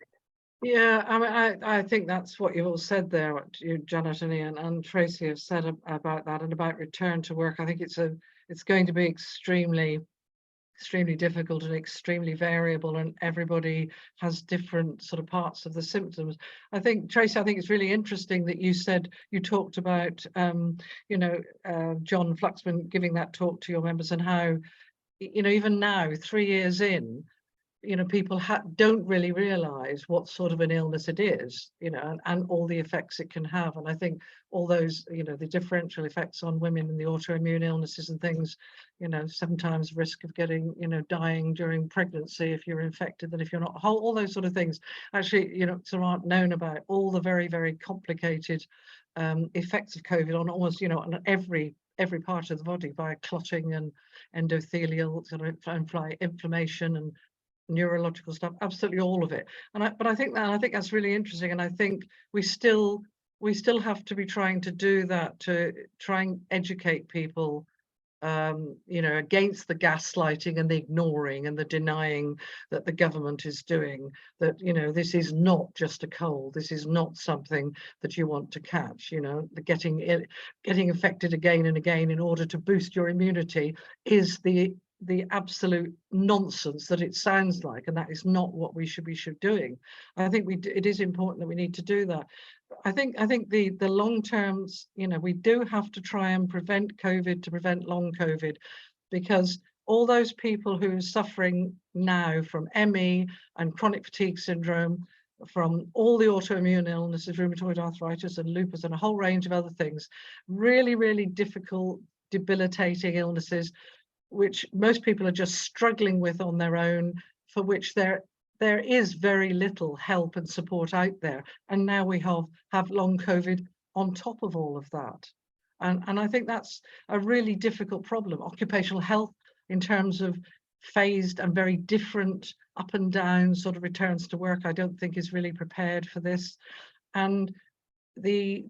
Yeah, I mean, I think that's what you've all said there, what you, Janet and Ian and Tracy have said about that and about return to work. I think it's going to be extremely difficult and extremely variable, and everybody has different sort of parts of the symptoms. I think, Tracy, I think it's really interesting that you talked about John Fluxman giving that talk to your members, and how even now, 3 years in, people don't really realize what sort of an illness it is, and all the effects it can have. And I think all those, the differential effects on women and the autoimmune illnesses and things, 7 times risk of getting, dying during pregnancy if you're infected than if you're not, all those sort of things actually, sort of aren't known about. All the very, very complicated effects of COVID on almost, on every part of the body, by clotting and endothelial sort of inflammation and neurological stuff, absolutely all of it. But I think that's really interesting, and I think we still have to be trying to do that, to try and educate people against the gaslighting and the ignoring and the denying that the government is doing, that this is not just a cold, this is not something that you want to catch. The getting affected again and again in order to boost your immunity is the absolute nonsense that it sounds like, and that is not what we should be doing. I think it is important that we need to do that. I think the long terms, we do have to try and prevent COVID, to prevent long COVID, because all those people who are suffering now from ME and chronic fatigue syndrome, from all the autoimmune illnesses, rheumatoid arthritis and lupus and a whole range of other things, really, really difficult, debilitating illnesses, which most people are just struggling with on their own, for which there is very little help and support out there. And now we have long COVID on top of all of that. And I think that's a really difficult problem. Occupational health, in terms of phased and very different up and down sort of returns to work, I don't think is really prepared for this. And the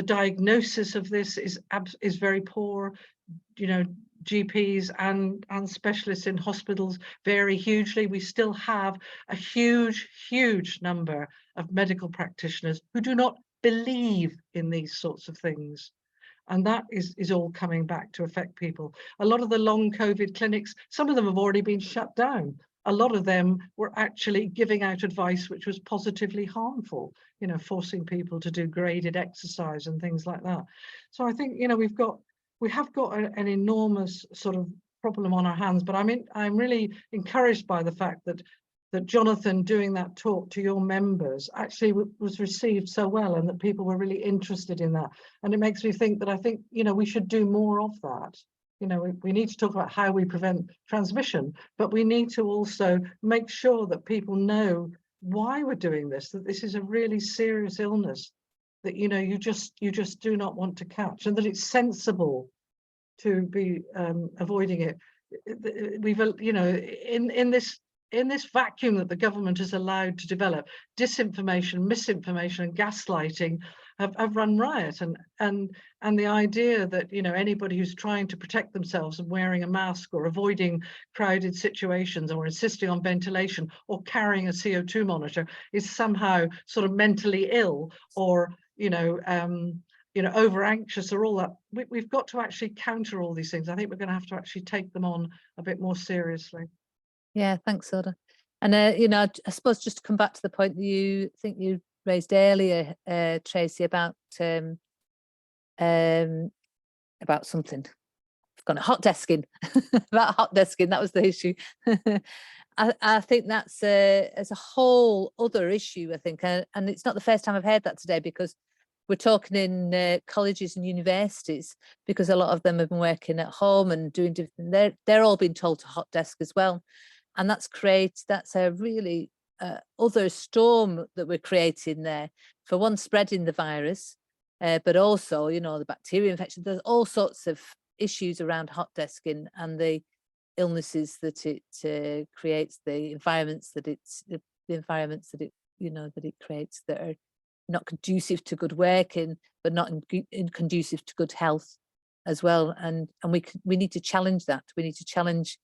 diagnosis of this is very poor. GPs and specialists in hospitals vary hugely. We still have a huge number of medical practitioners who do not believe in these sorts of things. And that is all coming back to affect people. A lot of the long COVID clinics, some of them have already been shut down. A lot of them were actually giving out advice which was positively harmful, forcing people to do graded exercise and things like that. So I think, we have got an enormous sort of problem on our hands. But I'm really encouraged by the fact that Jonathan doing that talk to your members actually was received so well, and that people were really interested in that. And it makes me think that I think, we should do more of that. We need to talk about how we prevent transmission, but we need to also make sure that people know why we're doing this, that this is a really serious illness that you just do not want to catch, and that it's sensible to be avoiding it. We've in this vacuum that the government has allowed to develop, disinformation, misinformation, and gaslighting have run riot, and the idea that anybody who's trying to protect themselves and wearing a mask or avoiding crowded situations or insisting on ventilation or carrying a CO2 monitor is somehow sort of mentally ill, or over anxious, or all that. We've got to actually counter all these things. I think we're going to have to actually take them on a bit more seriously. Yeah, thanks, Hilda. And I suppose just to come back to the point that you raised earlier, Tracy, about something. I've gone hot desking. About hot desking, that was the issue. I think that's as a whole other issue, I think, and it's not the first time I've heard that today, because we're talking in colleges and universities, because a lot of them have been working at home and doing different, they're all being told to hot desk as well. And that's a really other storm that we're creating there. For one, spreading the virus, but also, you know, the bacteria infection. There's all sorts of issues around hot desking and the illnesses that it creates, the environments that it, you know, that it creates, that are not conducive to good working, but not conducive to good health as well. And we need to challenge that. We need to challenge,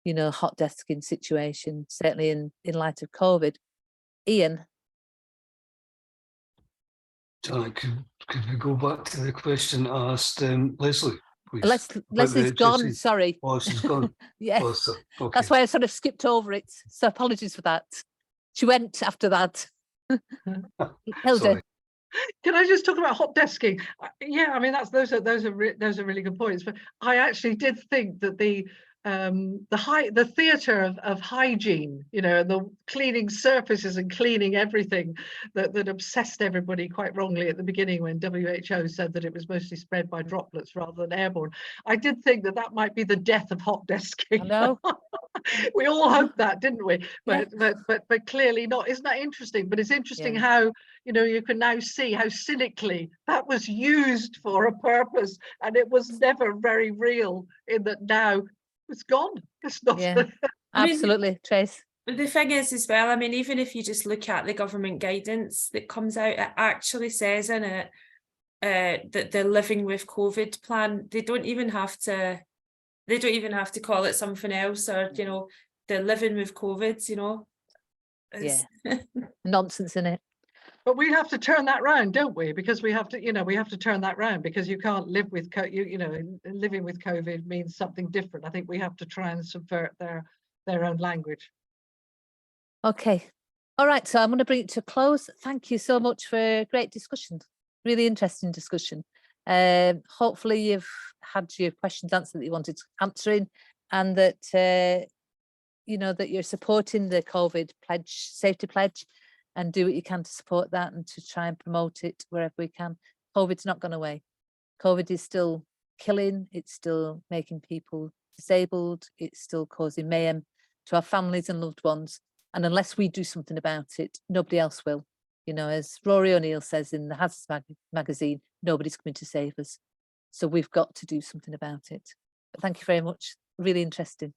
you know, hot desking situation, certainly in light of COVID. Ian. Can we go back to the question asked Leslie, please? Leslie's gone, sorry. Oh, she's gone. Yeah, Oh, so, okay. That's why I sort of skipped over it. So apologies for that. She went after that. Hilda. Can I just talk about hot desking? Yeah, I mean, those are really good points. But I actually did think that the theatre of hygiene, you know, and the cleaning surfaces and cleaning everything that obsessed everybody quite wrongly at the beginning when WHO said that it was mostly spread by droplets rather than airborne. I did think that might be the death of hot desking. I know. We all hoped that, didn't we? But Yeah. but clearly not. Isn't that interesting? But it's interesting how, you know, you can now see how cynically that was used for a purpose, and it was never very real. In that now it's gone. It's not. Yeah, absolutely, Trace. The thing is as well, I mean, even if you just look at the government guidance that comes out, it actually says in it that the living with COVID plan, they don't even have to call it something else, or, you know, the living with COVID, you know. Yeah, nonsense in it. But we have to turn that round, don't we? Because we have to, you know, we have to turn that round, because you can't live with you know, living with COVID means something different. I think we have to try and subvert their own language. Okay. All right. So I'm going to bring it to a close. Thank you so much for a great discussion. Really interesting discussion. Hopefully you've had your questions answered that you wanted answering, and that, you know, that you're supporting the COVID pledge, safety pledge, and do what you can to support that and to try and promote it wherever we can. COVID's not gone away. COVID is still killing. It's still making people disabled. It's still causing mayhem to our families and loved ones. And unless we do something about it, nobody else will. You know, as Rory O'Neill says in the Hazards magazine, nobody's coming to save us. So we've got to do something about it. But thank you very much. Really interesting.